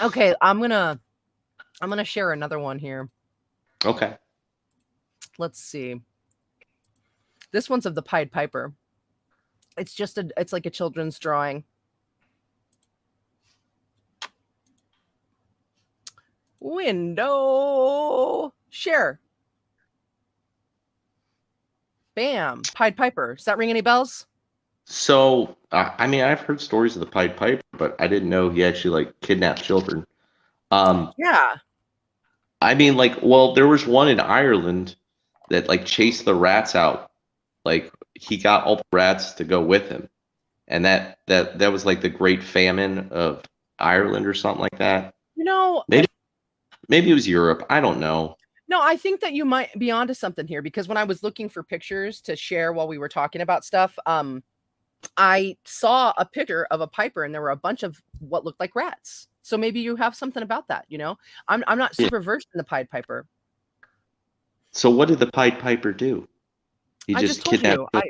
[SPEAKER 1] Okay, I'm gonna share another one here.
[SPEAKER 2] Okay.
[SPEAKER 1] Let's see. This one's of the Pied Piper. It's like a children's drawing. Window share. Bam. Pied Piper. Does that ring any bells?
[SPEAKER 2] So, I mean, I've heard stories of the Pied Piper, but I didn't know he actually like kidnapped children.
[SPEAKER 1] Yeah.
[SPEAKER 2] I mean, like, well, there was one in Ireland that like chased the rats out. Like, he got all the rats to go with him, and that was like the Great Famine of Ireland or something like that.
[SPEAKER 1] You know,
[SPEAKER 2] maybe it was Europe. I don't know.
[SPEAKER 1] No, I think that you might be onto something here, because when I was looking for pictures to share while we were talking about stuff, I saw a picture of a piper and there were a bunch of what looked like rats. So maybe you have something about that, you know? I'm not super versed in the Pied Piper.
[SPEAKER 2] So what did the Pied Piper do?
[SPEAKER 1] He just told you.
[SPEAKER 2] But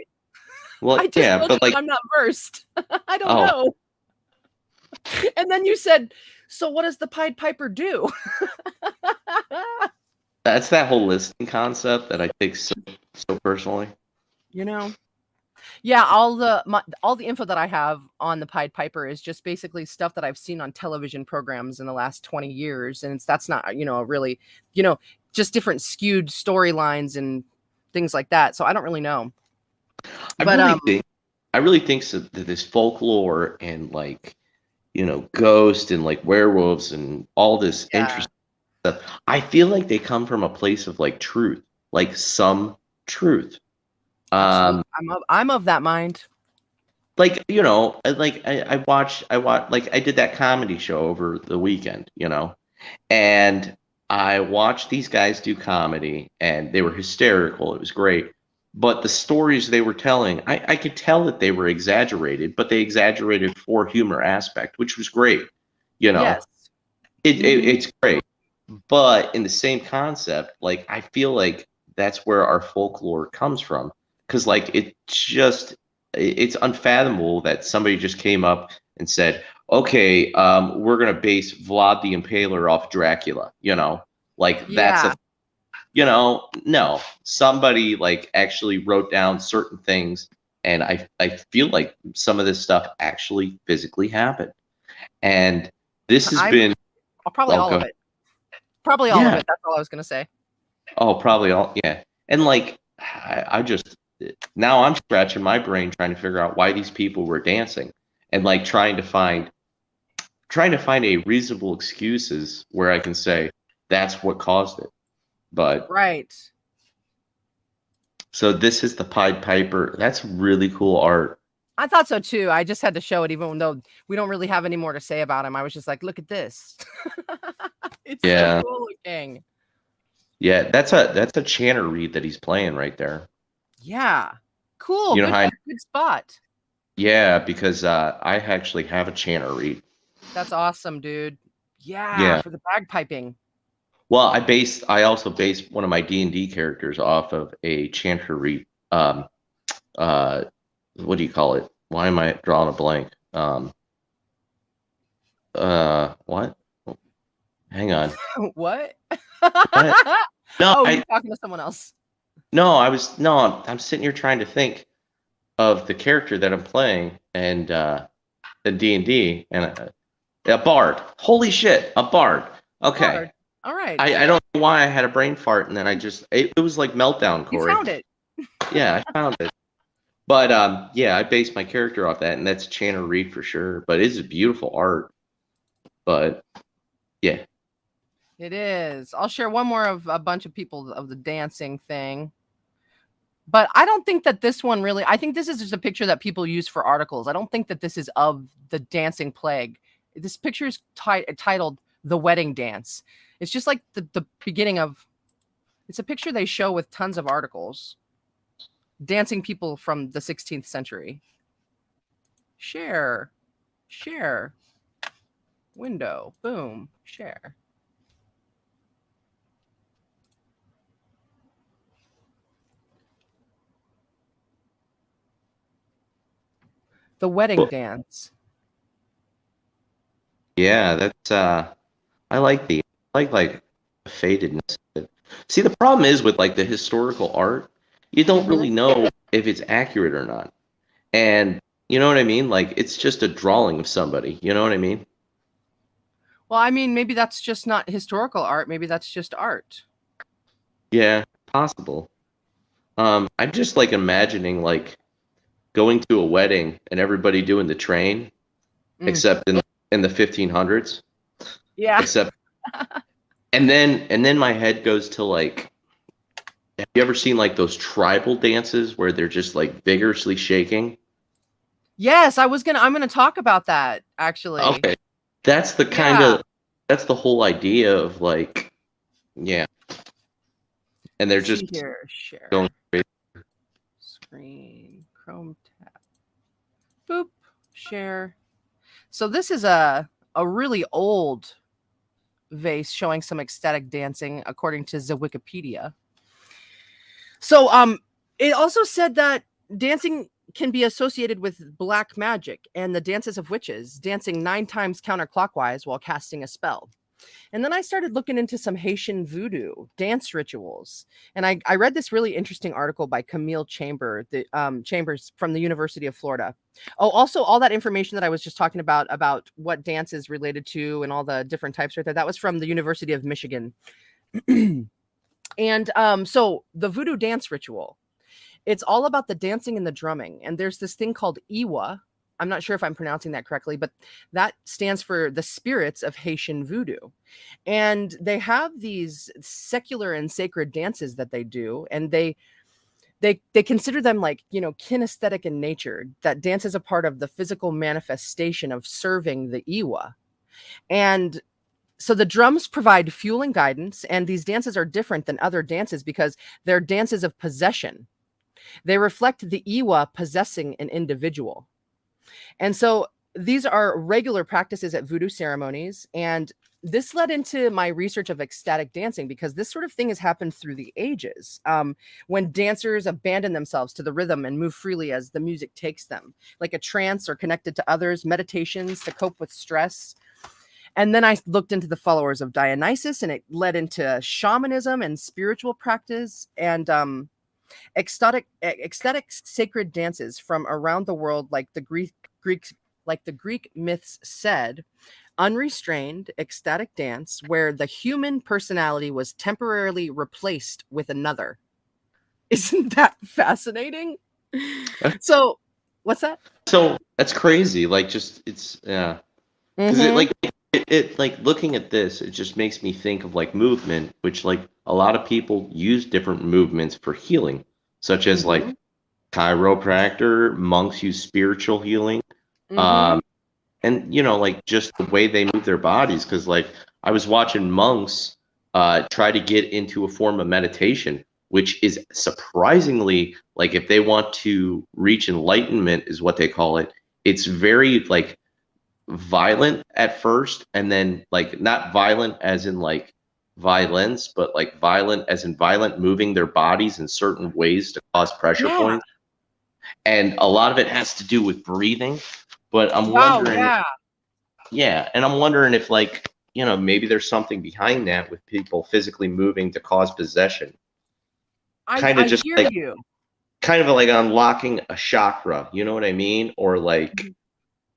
[SPEAKER 2] like,
[SPEAKER 1] I'm not versed. I don't know. And then you said, so what does the Pied Piper do?
[SPEAKER 2] That's that whole listing concept that I take so personally.
[SPEAKER 1] You know? Yeah, all the info that I have on the Pied Piper is just basically stuff that I've seen on television programs in the last 20 years. And that's not, really, just different skewed storylines and things like that. So I don't really know.
[SPEAKER 2] I really think so, that this folklore and like, ghosts and like werewolves and all this interesting stuff, I feel like they come from a place of like truth, like some truth.
[SPEAKER 1] I'm of that mind.
[SPEAKER 2] Like, I watched, like, I did that comedy show over the weekend, and I watched these guys do comedy and they were hysterical. It was great. But the stories they were telling, I could tell that they were exaggerated, but they exaggerated for humor aspect, which was great.
[SPEAKER 1] Yes.
[SPEAKER 2] It's great. But in the same concept, like, I feel like that's where our folklore comes from. Because, like, it's unfathomable that somebody just came up and said, okay, we're going to base Vlad the Impaler off Dracula, that's no, somebody like actually wrote down certain things, and I feel like some of this stuff actually physically happened. And this has been
[SPEAKER 1] probably all of it. Probably all of it. That's all I was going to say.
[SPEAKER 2] Oh, probably all. Yeah. And like, I just, now I'm scratching my brain trying to figure out why these people were dancing, and like trying to find a reasonable excuses where I can say that's what caused it. But
[SPEAKER 1] right.
[SPEAKER 2] So this is the Pied Piper. That's really cool art.
[SPEAKER 1] I thought so too. I just had to show it, even though we don't really have any more to say about him. I was just like, look at this. It's so cool looking.
[SPEAKER 2] Yeah, that's a chanter reed that he's playing right there.
[SPEAKER 1] Yeah. Cool. Good spot.
[SPEAKER 2] Yeah, because I actually have a chanter reed.
[SPEAKER 1] That's awesome, dude. Yeah. For the bagpiping.
[SPEAKER 2] Well, I also based one of my D&D characters off of a chanter reed. what do you call it? Why am I drawing a blank? What? Hang on.
[SPEAKER 1] What?
[SPEAKER 2] What? No,
[SPEAKER 1] Oh, you're talking to someone else.
[SPEAKER 2] no, I'm sitting here trying to think of the character that I'm playing and the D&D and a bard. Holy shit, a bard. Okay.
[SPEAKER 1] Bard. All right.
[SPEAKER 2] I don't know why I had a brain fart and then it was like meltdown,
[SPEAKER 1] You
[SPEAKER 2] Corey.
[SPEAKER 1] found it.
[SPEAKER 2] Yeah, I found it. But yeah, I based my character off that, and that's Channer Reed for sure. But it's beautiful art. But yeah.
[SPEAKER 1] It is. I'll share one more of a bunch of people of the dancing thing. But I don't think that this one really, I think this is just a picture that people use for articles. I don't think that this is of the dancing plague. This picture is titled The Wedding Dance. It's just like the beginning of, it's a picture they show with tons of articles. Dancing people from the 16th century. Share. Window. Boom. Share. The Wedding Dance.
[SPEAKER 2] Yeah, that's I like the like fadedness of it. See, the problem is with like the historical art, you don't really know if it's accurate or not. And you know what I mean? Like it's just a drawing of somebody. You know what I mean?
[SPEAKER 1] Well, I mean, maybe that's just not historical art. Maybe that's just art.
[SPEAKER 2] Yeah, possible. I'm just like imagining like going to a wedding and everybody doing the train, except in the 1500s.
[SPEAKER 1] Yeah.
[SPEAKER 2] Except, and then my head goes to like, have you ever seen like those tribal dances where they're just like vigorously shaking?
[SPEAKER 1] Yes, I'm gonna talk about that actually.
[SPEAKER 2] Okay, that's the kind of that's the whole idea of like, yeah, and they're just
[SPEAKER 1] here, share
[SPEAKER 2] going crazy.
[SPEAKER 1] screen, Chrome tab, boop, share. So this is a really old vase showing some ecstatic dancing according to the Wikipedia. So it also said that dancing can be associated with black magic and the dances of witches, dancing 9 times counterclockwise while casting a spell. And then I started looking into some Haitian voodoo dance rituals. And I read this really interesting article by Camille Chambers from the University of Florida. Oh, also all that information that I was just talking about what dance is related to and all the different types right there, that was from the University of Michigan. And so the voodoo dance ritual, it's all about the dancing and the drumming. And there's this thing called Iwa. I'm not sure if I'm pronouncing that correctly, but that stands for the spirits of Haitian voodoo. And they have these secular and sacred dances that they do. And they consider them like, kinesthetic in nature, that dance is a part of the physical manifestation of serving the Iwa. And so the drums provide fuel and guidance. And these dances are different than other dances because they're dances of possession. They reflect the Iwa possessing an individual. And so these are regular practices at voodoo ceremonies. And this led into my research of ecstatic dancing because this sort of thing has happened through the ages. When dancers abandon themselves to the rhythm and move freely as the music takes them, like a trance or connected to others, meditations to cope with stress. And then I looked into the followers of Dionysus, and it led into shamanism and spiritual practice and ecstatic sacred dances from around the world, like the Greek myths said, unrestrained ecstatic dance where the human personality was temporarily replaced with another. Isn't that fascinating? So what's that?
[SPEAKER 2] So that's crazy. Like, just it's yeah. Because it like looking at this, it just makes me think of like movement, which like a lot of people use different movements for healing, such as like chiropractor, monks use spiritual healing, and like just the way they move their bodies. Because like I was watching monks try to get into a form of meditation, which is surprisingly like if they want to reach enlightenment, is what they call it. It's very like violent at first, and then like not violent as in like violence, but like violent as in violent, moving their bodies in certain ways to cause pressure points. and a lot of it has to do with breathing. But I'm
[SPEAKER 1] Wow,
[SPEAKER 2] wondering,
[SPEAKER 1] yeah.
[SPEAKER 2] yeah, and I'm wondering if, like, maybe there's something behind that with people physically moving to cause possession. Kind of
[SPEAKER 1] I
[SPEAKER 2] just
[SPEAKER 1] hear
[SPEAKER 2] like,
[SPEAKER 1] you.
[SPEAKER 2] kind of like unlocking a chakra, you know what I mean? Or like
[SPEAKER 1] Mhm.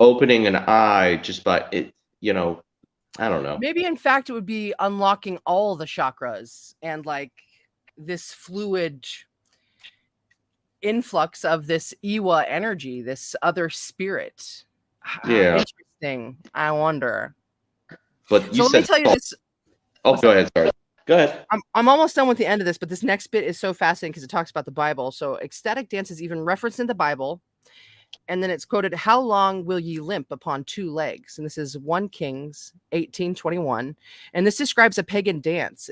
[SPEAKER 2] opening an eye just by it, I don't know.
[SPEAKER 1] Maybe in fact it would be unlocking all the chakras and like this fluid influx of this Iwa energy, this other spirit.
[SPEAKER 2] Yeah,
[SPEAKER 1] Interesting. I wonder.
[SPEAKER 2] but you
[SPEAKER 1] So let me
[SPEAKER 2] said
[SPEAKER 1] tell you
[SPEAKER 2] salt.
[SPEAKER 1] this.
[SPEAKER 2] Oh,
[SPEAKER 1] What's
[SPEAKER 2] go
[SPEAKER 1] that?
[SPEAKER 2] ahead, sorry. Go ahead.
[SPEAKER 1] I'm almost done with the end of this, but this next bit is so fascinating because it talks about the Bible. So ecstatic dance is even referenced in the Bible. And then it's quoted, "How long will ye limp upon two legs?" And this is 1 Kings 18:21. And this describes a pagan dance.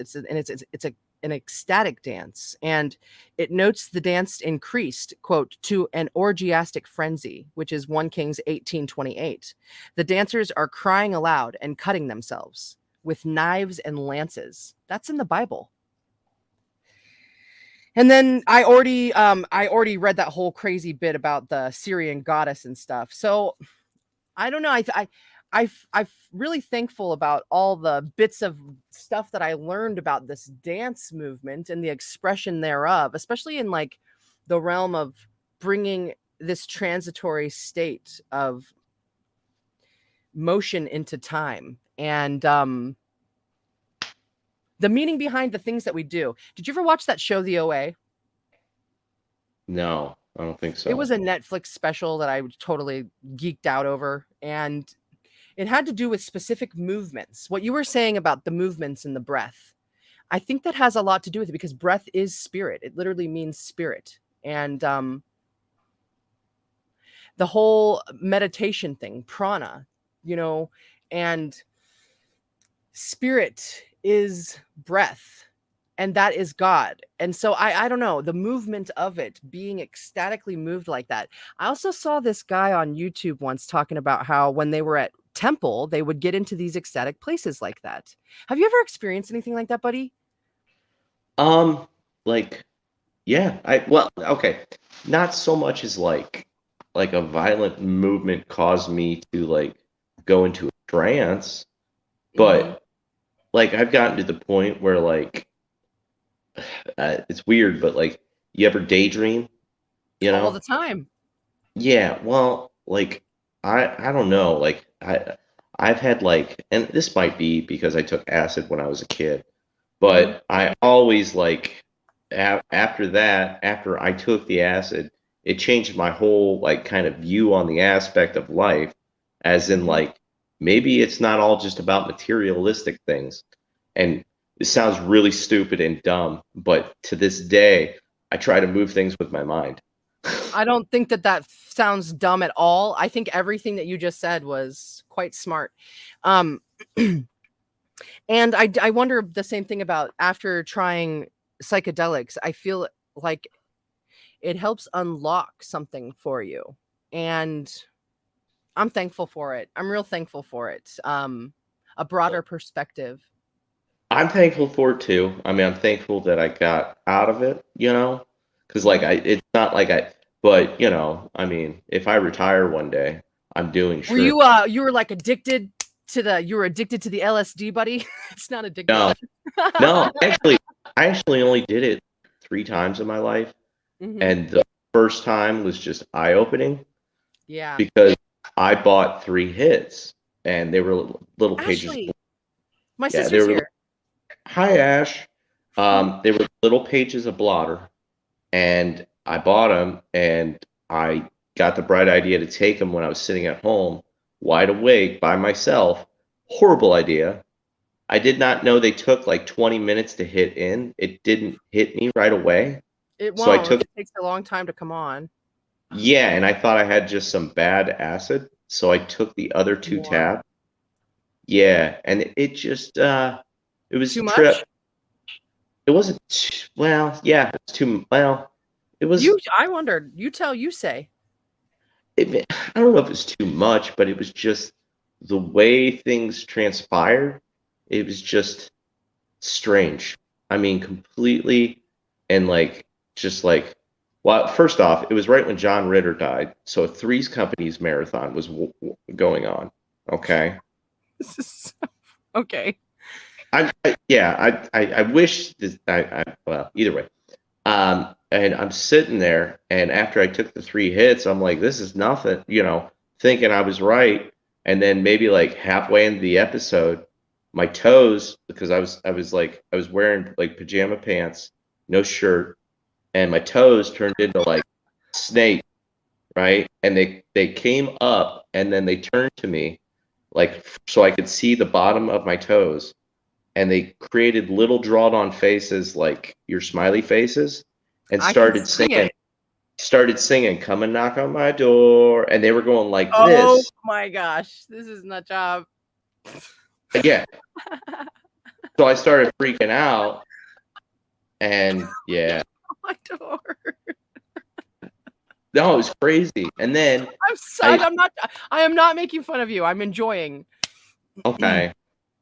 [SPEAKER 1] An ecstatic dance. And it notes the dance increased, quote, to an orgiastic frenzy, which is 1 Kings 18:28. The dancers are crying aloud and cutting themselves with knives and lances. That's in the Bible. And then I already read that whole crazy bit about the Syrian goddess and stuff. So I don't know. I'm really thankful about all the bits of stuff that I learned about this dance movement and the expression thereof, especially in like the realm of bringing this transitory state of motion into time and the meaning behind the things that we do. Did you ever watch that show, The OA?
[SPEAKER 2] No, I don't think
[SPEAKER 1] It
[SPEAKER 2] so.
[SPEAKER 1] was a Netflix special that I totally geeked out over, and it had to do with specific movements. What you were saying about the movements and the breath, I think that has a lot to do with it because breath is spirit. It literally means spirit. And the whole meditation thing, prana, you know, and spirit is breath, and that is God. And so I don't know, the movement of it, being ecstatically moved like that. I also saw this guy on YouTube once talking about how when they were at temple, they would get into these ecstatic places like that. Have you ever experienced anything like that, buddy?
[SPEAKER 2] Um, like, yeah, well, okay, not so much as like a violent movement caused me to like go into a trance,
[SPEAKER 1] Mhm.
[SPEAKER 2] but like I've gotten to the point where like it's weird, but like you ever daydream, you
[SPEAKER 1] All the
[SPEAKER 2] know?
[SPEAKER 1] time.
[SPEAKER 2] Yeah, well, like I don't know, like I've had like, and this might be because I took acid when I was a kid,
[SPEAKER 1] Mhm.
[SPEAKER 2] but I always like after that, after I took the acid, it changed my whole like kind of view on the aspect of life, as in
[SPEAKER 1] Mhm.
[SPEAKER 2] like maybe it's not all just about materialistic things. And it sounds really stupid and dumb, but to this day, I try to move things with my mind.
[SPEAKER 1] I don't think that that sounds dumb at all. I think everything that you just said was quite smart. Um And I wonder the same thing about after trying psychedelics. I feel like it helps unlock something for you, and I'm thankful for it. I'm real thankful for it. A broader perspective.
[SPEAKER 2] I'm thankful for it too. I mean, I'm thankful that I got out of it, because like
[SPEAKER 1] Mhm.
[SPEAKER 2] it's not like but I mean, if I retire one day, I'm doing
[SPEAKER 1] Were
[SPEAKER 2] shrooms.
[SPEAKER 1] you were like addicted to the you were addicted to the LSD, buddy? It's not
[SPEAKER 2] No,
[SPEAKER 1] addictive.
[SPEAKER 2] no, I actually only did it 3 times in my life,
[SPEAKER 1] Mhm.
[SPEAKER 2] and the first time was just eye-opening
[SPEAKER 1] Yeah.
[SPEAKER 2] because I bought 3 hits, and they were little pages.
[SPEAKER 1] Ashley, my
[SPEAKER 2] Yeah, they
[SPEAKER 1] sister's
[SPEAKER 2] were.
[SPEAKER 1] here.
[SPEAKER 2] Hi, Ash. They were little pages of blotter, and I bought them, and I got the bright idea to take them when I was sitting at home, wide awake by myself. Horrible idea. I did not know they took like 20 minutes to hit in. It didn't hit me right away.
[SPEAKER 1] It
[SPEAKER 2] So I
[SPEAKER 1] won't.
[SPEAKER 2] took,
[SPEAKER 1] It takes a long time to come on.
[SPEAKER 2] yeah, and I thought I had just some bad acid. So I took the other 2 tabs.
[SPEAKER 1] Wow.
[SPEAKER 2] Yeah, and it just, it was
[SPEAKER 1] Too
[SPEAKER 2] a trip.
[SPEAKER 1] much?
[SPEAKER 2] It wasn't, well, yeah, it's too, well, it was.
[SPEAKER 1] I wondered. You tell, you say.
[SPEAKER 2] I don't know if it's too much, but it was just the way things transpired. It was just strange. I mean, completely, and like, just like, Well, first off, it was right when John Ritter died, so a Three's Company's marathon was going on. Okay.
[SPEAKER 1] Okay.
[SPEAKER 2] I wish this. Well, either way. And I'm sitting there, and after I took the 3 hits, I'm like, this is nothing, thinking I was right. And then maybe like halfway into the episode, my toes, because I was wearing like pajama pants, no shirt, and my toes turned into like snake, right? And they came up, and then they turned to me, like so I could see the bottom of my toes, and they created little drawn on faces like your smiley faces, and
[SPEAKER 1] I can see it.
[SPEAKER 2] started singing "Come and Knock on My Door," and they were going like
[SPEAKER 1] Oh
[SPEAKER 2] this.
[SPEAKER 1] my gosh, this is nut job.
[SPEAKER 2] Yeah. So I started freaking out, and yeah,
[SPEAKER 1] My door.
[SPEAKER 2] no, it was crazy. And then
[SPEAKER 1] I'm sad. I am not making fun of you. I'm enjoying.
[SPEAKER 2] okay.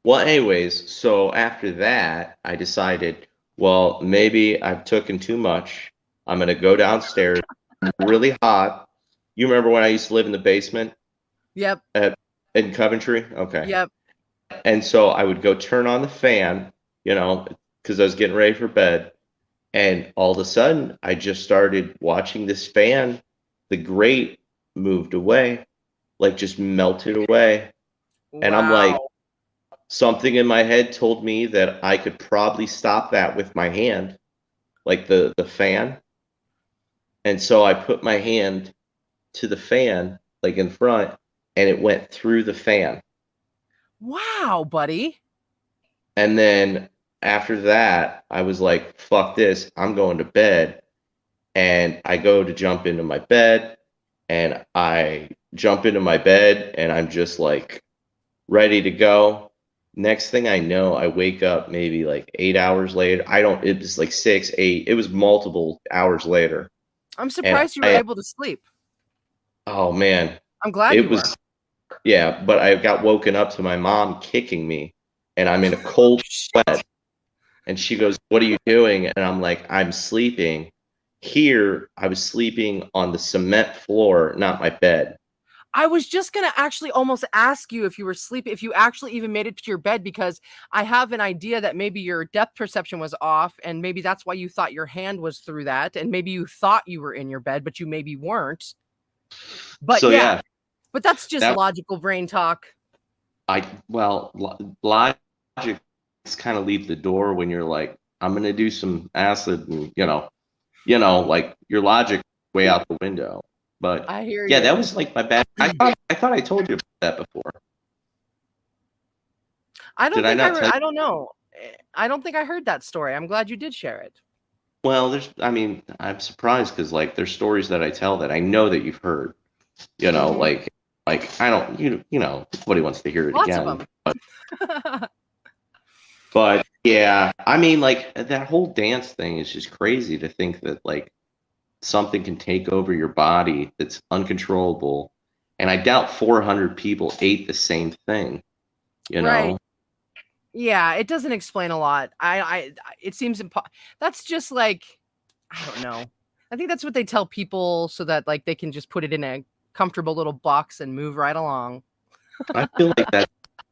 [SPEAKER 2] Well, anyways, so after that, I decided, well, maybe I've taken too much. I'm gonna go downstairs. I'm really hot. You remember when I used to live in the basement
[SPEAKER 1] Yep.
[SPEAKER 2] in Coventry? Okay.
[SPEAKER 1] Yep.
[SPEAKER 2] And so I would go turn on the fan, because I was getting ready for bed. And all of a sudden, I just started watching this fan. The grate moved away, like just melted away. And I'm like,
[SPEAKER 1] Wow.
[SPEAKER 2] something in my head told me that I could probably stop that with my hand, like the fan. And so I put my hand to the fan, like in front, and it went through the fan.
[SPEAKER 1] Wow, buddy.
[SPEAKER 2] And then after that, I was like, fuck this, I'm going to bed. And I go to jump into my bed, and I jump into my bed, and I'm just like ready to go. Next thing I know, I wake up maybe like 8 hours later. It was like 6, 8, it was multiple hours later.
[SPEAKER 1] I'm
[SPEAKER 2] And
[SPEAKER 1] surprised you were able to sleep.
[SPEAKER 2] oh man,
[SPEAKER 1] I'm glad
[SPEAKER 2] it
[SPEAKER 1] you
[SPEAKER 2] was, yeah, but I got woken up to my mom kicking me, and I'm in a cold sweat. And she goes, "What are you doing?" And I'm like, "I'm sleeping." Here, I was sleeping on the cement floor, not my bed.
[SPEAKER 1] I was just going to actually almost ask you if you were sleeping, if you actually even made it to your bed, because I have an idea that maybe your depth perception was off, and maybe that's why you thought your hand was through that, and maybe you thought you were in your bed, but you maybe weren't. But
[SPEAKER 2] So yeah,
[SPEAKER 1] but that's just
[SPEAKER 2] that
[SPEAKER 1] logical brain talk.
[SPEAKER 2] logic kind of leave the door when you're like, I'm gonna do some acid, and like your logic way out the window. But
[SPEAKER 1] I hear
[SPEAKER 2] yeah,
[SPEAKER 1] you.
[SPEAKER 2] that was like my bad. I thought I told you about that before.
[SPEAKER 1] I don't
[SPEAKER 2] Did I
[SPEAKER 1] think
[SPEAKER 2] not tell you?
[SPEAKER 1] I don't know. I don't think I heard that story. I'm glad you did share it.
[SPEAKER 2] Well, I'm surprised because like there's stories that I tell that I know that you've heard.
[SPEAKER 1] Mhm.
[SPEAKER 2] Like I don't, nobody wants to hear it
[SPEAKER 1] Lots of
[SPEAKER 2] again.
[SPEAKER 1] them.
[SPEAKER 2] But yeah, I mean, like that whole dance thing is just crazy to think that like something can take over your body that's uncontrollable. And I doubt 400 people ate the same thing,
[SPEAKER 1] Right. Yeah, it doesn't explain a lot. It seems that's just like, I don't know. I think that's what they tell people so that like they can just put it in a comfortable little box and move right along.
[SPEAKER 2] I feel like that.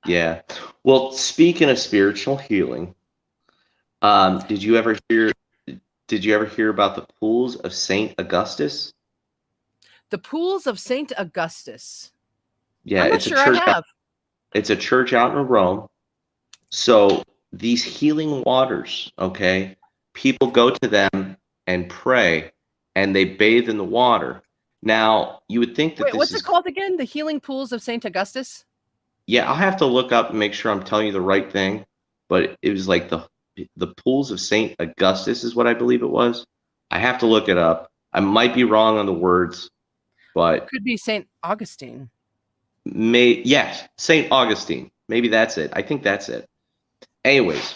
[SPEAKER 2] Yeah. Well, speaking of spiritual healing, did you ever hear? Did you ever hear about the pools of Saint Augustus?
[SPEAKER 1] The pools of Saint Augustus.
[SPEAKER 2] Yeah,
[SPEAKER 1] I'm not sure I have.
[SPEAKER 2] It's a church out in Rome. So these healing waters, okay, people go to them and pray, and they bathe in the water. Now, you would think that
[SPEAKER 1] Wait,
[SPEAKER 2] this
[SPEAKER 1] what's it
[SPEAKER 2] is,
[SPEAKER 1] called again? The healing pools of Saint Augustus?
[SPEAKER 2] yeah, I'll have to look up and make sure I'm telling you the right thing, but it was like the pools of Saint Augustus is what I believe it was. I have to look it up. I might be wrong on the words, but
[SPEAKER 1] Could be Saint Augustine.
[SPEAKER 2] yes, Saint Augustine. Maybe that's it. I think that's it. Anyways,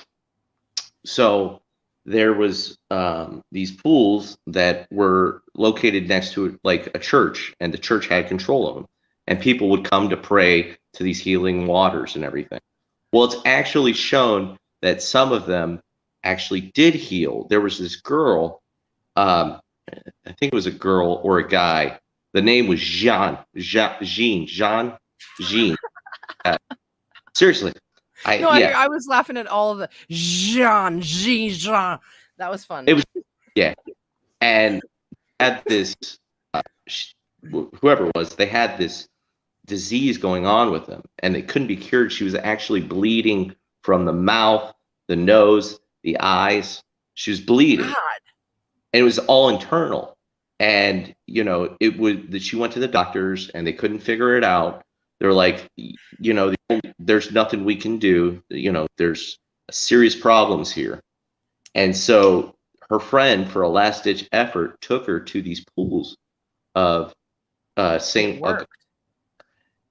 [SPEAKER 2] so there was these pools that were located next to like a church, and the church had control of them, and people would come to pray to these healing waters and everything. Well, it's actually shown that some of them actually did heal. There was this girl, I think it was a girl or a guy. The name was Jean. Uh, seriously,
[SPEAKER 1] No,
[SPEAKER 2] yeah,
[SPEAKER 1] I was laughing at all of the Jean. That was fun.
[SPEAKER 2] it was yeah, and had this sh- whoever it was, they had this disease going on with them, and it couldn't be cured. She was actually bleeding from the mouth, the nose, the eyes. She was bleeding,
[SPEAKER 1] God.
[SPEAKER 2] and it was all internal. And it would that she went to the doctors, and they couldn't figure it out. They're like, there's nothing we can do. There's serious problems here. And so her friend, for a last ditch effort, took her to these pools of
[SPEAKER 1] It
[SPEAKER 2] Saint
[SPEAKER 1] worked.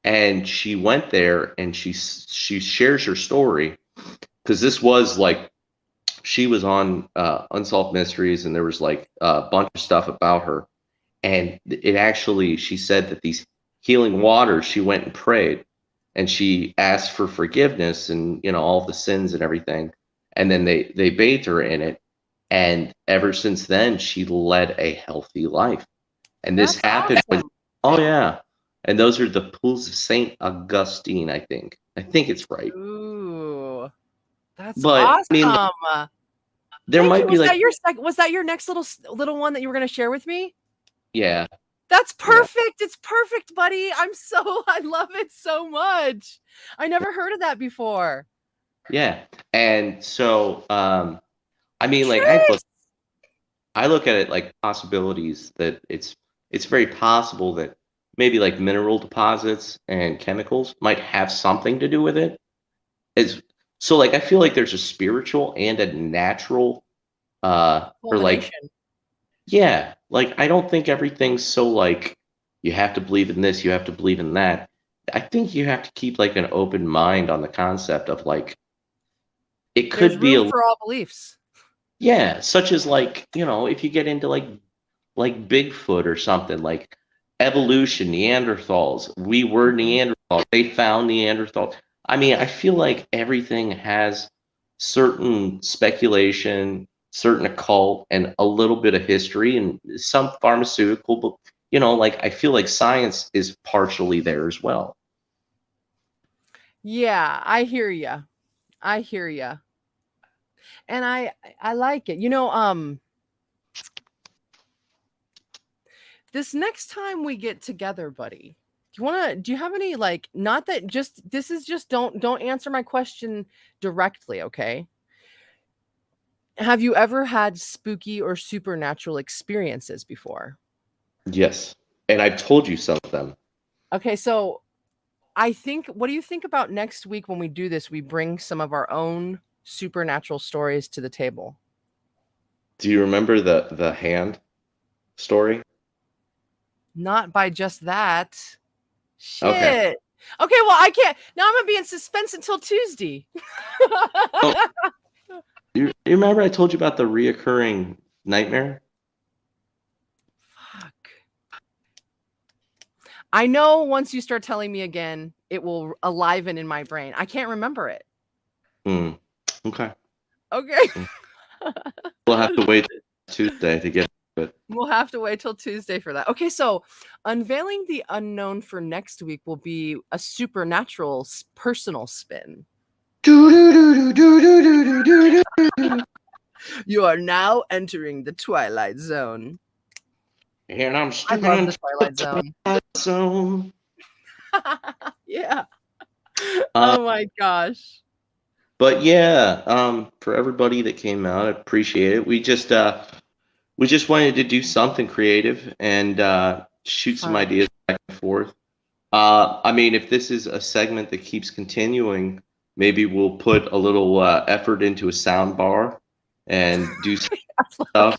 [SPEAKER 2] and she went there, and she shares her story, because this was like she was on Unsolved Mysteries, and there was like a bunch of stuff about her, and it actually, she said that these healing waters, she went and prayed, and she asked for forgiveness, and all the sins and everything, and then they bathed her in it, and ever since then she led a healthy life. And this
[SPEAKER 1] That's
[SPEAKER 2] happened when,
[SPEAKER 1] awesome.
[SPEAKER 2] oh yeah, and those are the pools of Saint Augustine, I think it's right.
[SPEAKER 1] Ooh, that's
[SPEAKER 2] But I mean,
[SPEAKER 1] awesome.
[SPEAKER 2] there
[SPEAKER 1] Thank you.
[SPEAKER 2] might be like,
[SPEAKER 1] Was that your next little one that you were going to share with me?
[SPEAKER 2] yeah,
[SPEAKER 1] That's
[SPEAKER 2] yeah,
[SPEAKER 1] perfect. It's perfect, buddy. I love it so much. I never heard of that before.
[SPEAKER 2] yeah. And so I mean, like,
[SPEAKER 1] Chris.
[SPEAKER 2] I look at it like possibilities, that it's very possible that maybe like mineral deposits and chemicals might have something to do with it. It's so, like, I feel like there's a spiritual and a natural, or like,
[SPEAKER 1] Culmination.
[SPEAKER 2] yeah, like, I don't think everything's so like you have to believe in this, you have to believe in that. I think you have to keep like an open mind on the concept of like it
[SPEAKER 1] There's
[SPEAKER 2] could be
[SPEAKER 1] room
[SPEAKER 2] a,
[SPEAKER 1] for all beliefs.
[SPEAKER 2] yeah, such as like, if you get into like Bigfoot or something, like evolution, Neanderthals. We were
[SPEAKER 1] Mhm.
[SPEAKER 2] Neanderthals. They found Neanderthals. I mean, I feel like everything has certain speculation, certain occult, and a little bit of history, and some pharmaceutical, but like, I feel like science is partially there as well.
[SPEAKER 1] Yeah, I hear you. I hear you. And I like it. This next time we get together, buddy, do you have any, like, not that, just this is just, don't answer my question directly, okay? Have you ever had spooky or supernatural experiences before?
[SPEAKER 2] Yes, and I've told you some of them.
[SPEAKER 1] Okay, so I think, what do you think about next week when we do this? We bring some of our own supernatural stories to the table.
[SPEAKER 2] Do you remember the hand story?
[SPEAKER 1] Not by just that.
[SPEAKER 2] Okay.
[SPEAKER 1] Shit. Okay, well, I can't. Now I'm gonna be in suspense until Tuesday.
[SPEAKER 2] Well, you remember I told you about the reoccurring nightmare?
[SPEAKER 1] Fuck. I know once you start telling me again, it will aliven in my brain. I can't remember it.
[SPEAKER 2] Hmm. Okay.
[SPEAKER 1] Okay.
[SPEAKER 2] Mm. We'll have to wait Tuesday to get to it.
[SPEAKER 1] We'll have to wait till Tuesday for that. Okay, so Unveiling the Unknown for next week will be a supernatural personal spin. You are now entering the Twilight Zone.
[SPEAKER 2] And I'm
[SPEAKER 1] I
[SPEAKER 2] stepping
[SPEAKER 1] love the
[SPEAKER 2] into
[SPEAKER 1] Twilight Zone.
[SPEAKER 2] the zone.
[SPEAKER 1] Yeah.
[SPEAKER 2] Uh,
[SPEAKER 1] Oh my gosh.
[SPEAKER 2] but yeah, for everybody that came out, I appreciate it. We just wanted to do something creative, and shoot some
[SPEAKER 1] Fun.
[SPEAKER 2] ideas back and forth. I mean, if this is a segment that keeps continuing, maybe we'll put a little effort into a sound bar and do some stuff.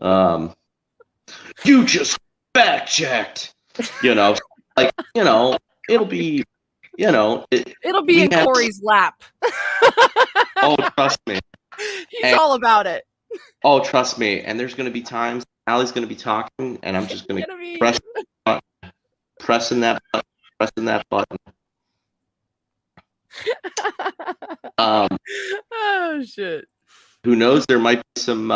[SPEAKER 2] Um, you just fact checked, you know, like, it'll be,
[SPEAKER 1] It'll be
[SPEAKER 2] we
[SPEAKER 1] in
[SPEAKER 2] have,
[SPEAKER 1] Corey's lap.
[SPEAKER 2] oh, trust me.
[SPEAKER 1] He's
[SPEAKER 2] And,
[SPEAKER 1] all about it.
[SPEAKER 2] oh, trust me. And there's going to be times Allie's going to be talking, and I'm just going to
[SPEAKER 1] Gonna be.
[SPEAKER 2] pressing that button, pressing that button. Um,
[SPEAKER 1] Oh shit.
[SPEAKER 2] who knows? There might be some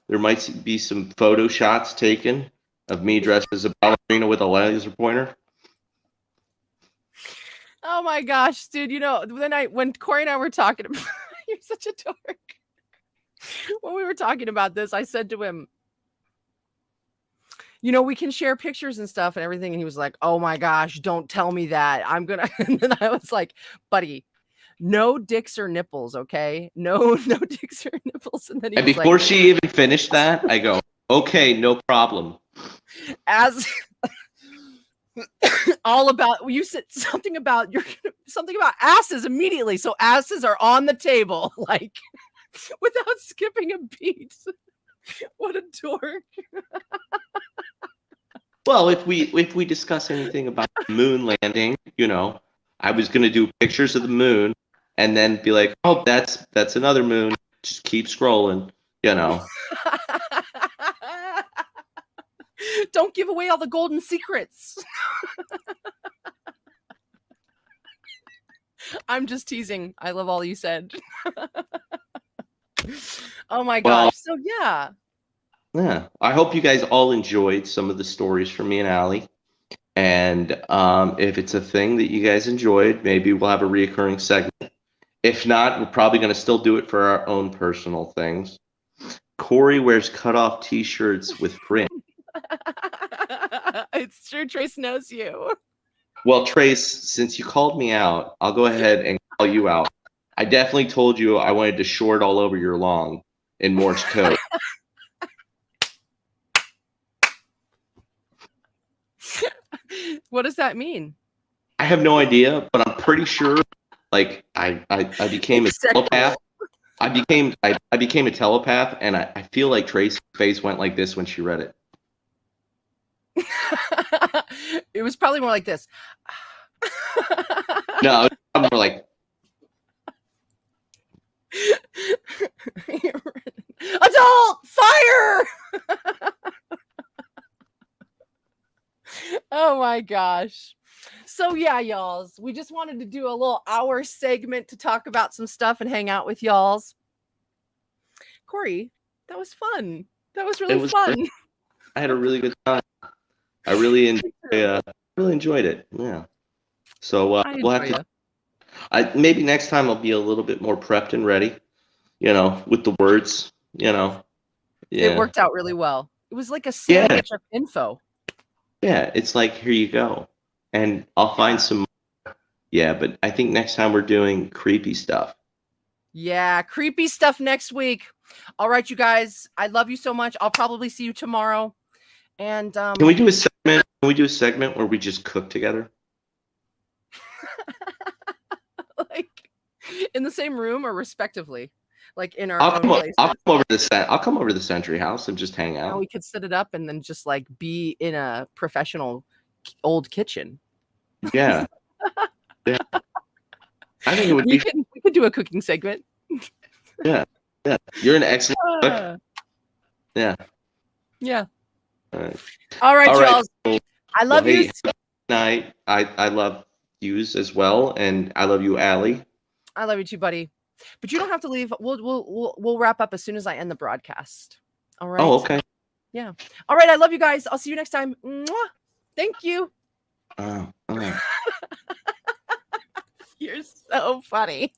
[SPEAKER 2] There might be some photo shots taken of me dressed as a ballerina with a laser pointer.
[SPEAKER 1] Oh my gosh, dude! When Corey and I were talking about, you're such a dork. When we were talking about this, I said to him, we can share pictures and stuff and everything. And he was like, oh my gosh, don't tell me that. I'm gonna. And then I was like, buddy, no dicks or nipples, okay? No dicks or nipples. And then he
[SPEAKER 2] And
[SPEAKER 1] was
[SPEAKER 2] before
[SPEAKER 1] like,
[SPEAKER 2] she even finished that, I go, okay, no problem.
[SPEAKER 1] as all about, you said something about asses immediately. So asses are on the table, like without skipping a beat. What a dork.
[SPEAKER 2] Well, if we discuss anything about the moon landing, I was gonna do pictures of the moon and then be like, oh, that's another moon. Just keep scrolling,
[SPEAKER 1] Don't give away all the golden secrets. I'm just teasing. I love all you said. Oh my gosh. So yeah.
[SPEAKER 2] Yeah. I hope you guys all enjoyed some of the stories from me and Allie. And if it's a thing that you guys enjoyed, maybe we'll have a reoccurring segment. If not, we're probably going to still do it for our own personal things. Corey wears cutoff T-shirts with print.
[SPEAKER 1] It's true. Trace knows you.
[SPEAKER 2] Well, Trace, since you called me out, I'll go ahead and call you out. I definitely told you I wanted to short all over your long in Morse code.
[SPEAKER 1] What does that mean?
[SPEAKER 2] I have no idea, but I'm pretty sure. Like I became a telepath. I became a telepath, and I feel like Trace's face went like this when she read it.
[SPEAKER 1] It was probably more like this.
[SPEAKER 2] No, I'm more like
[SPEAKER 1] adult fire. Oh my gosh. So yeah, y'alls, we just wanted to do a little hour segment to talk about some stuff and hang out with y'alls. Corey, that was fun. That was really fun.
[SPEAKER 2] Great. I had a really good time. I really enjoyed it. Yeah. So we'll have to. Maybe next time I'll be a little bit more prepped and ready. With the words. Yeah.
[SPEAKER 1] It worked out really well. It was like a sandwich of info.
[SPEAKER 2] Yeah, it's like, here you go. And I'll find some more. Yeah, but I think next time we're doing creepy stuff.
[SPEAKER 1] Yeah, creepy stuff next week. All right, you guys. I love you so much. I'll probably see you tomorrow. And
[SPEAKER 2] Can we do a segment? Can we do a segment where we just cook together?
[SPEAKER 1] Like in the same room or respectively? Like in our own place.
[SPEAKER 2] I'll come over to the Century House and just hang out.
[SPEAKER 1] And we could set it up and then just like be in a professional old kitchen.
[SPEAKER 2] Yeah. Yeah. I think it would be.
[SPEAKER 1] We could do a cooking segment.
[SPEAKER 2] Yeah. Yeah. You're an excellent cook. Yeah.
[SPEAKER 1] Yeah. All right, y'all.
[SPEAKER 2] Well,
[SPEAKER 1] I love you.
[SPEAKER 2] Hey, night. I love yous as well, and I love you, Allie.
[SPEAKER 1] I love you too, buddy. But you don't have to leave. We'll wrap up as soon as I end the broadcast. All right.
[SPEAKER 2] Oh, okay.
[SPEAKER 1] Yeah. All right. I love you guys. I'll see you next time. Mwah. Thank you.
[SPEAKER 2] Oh.
[SPEAKER 1] You're so funny.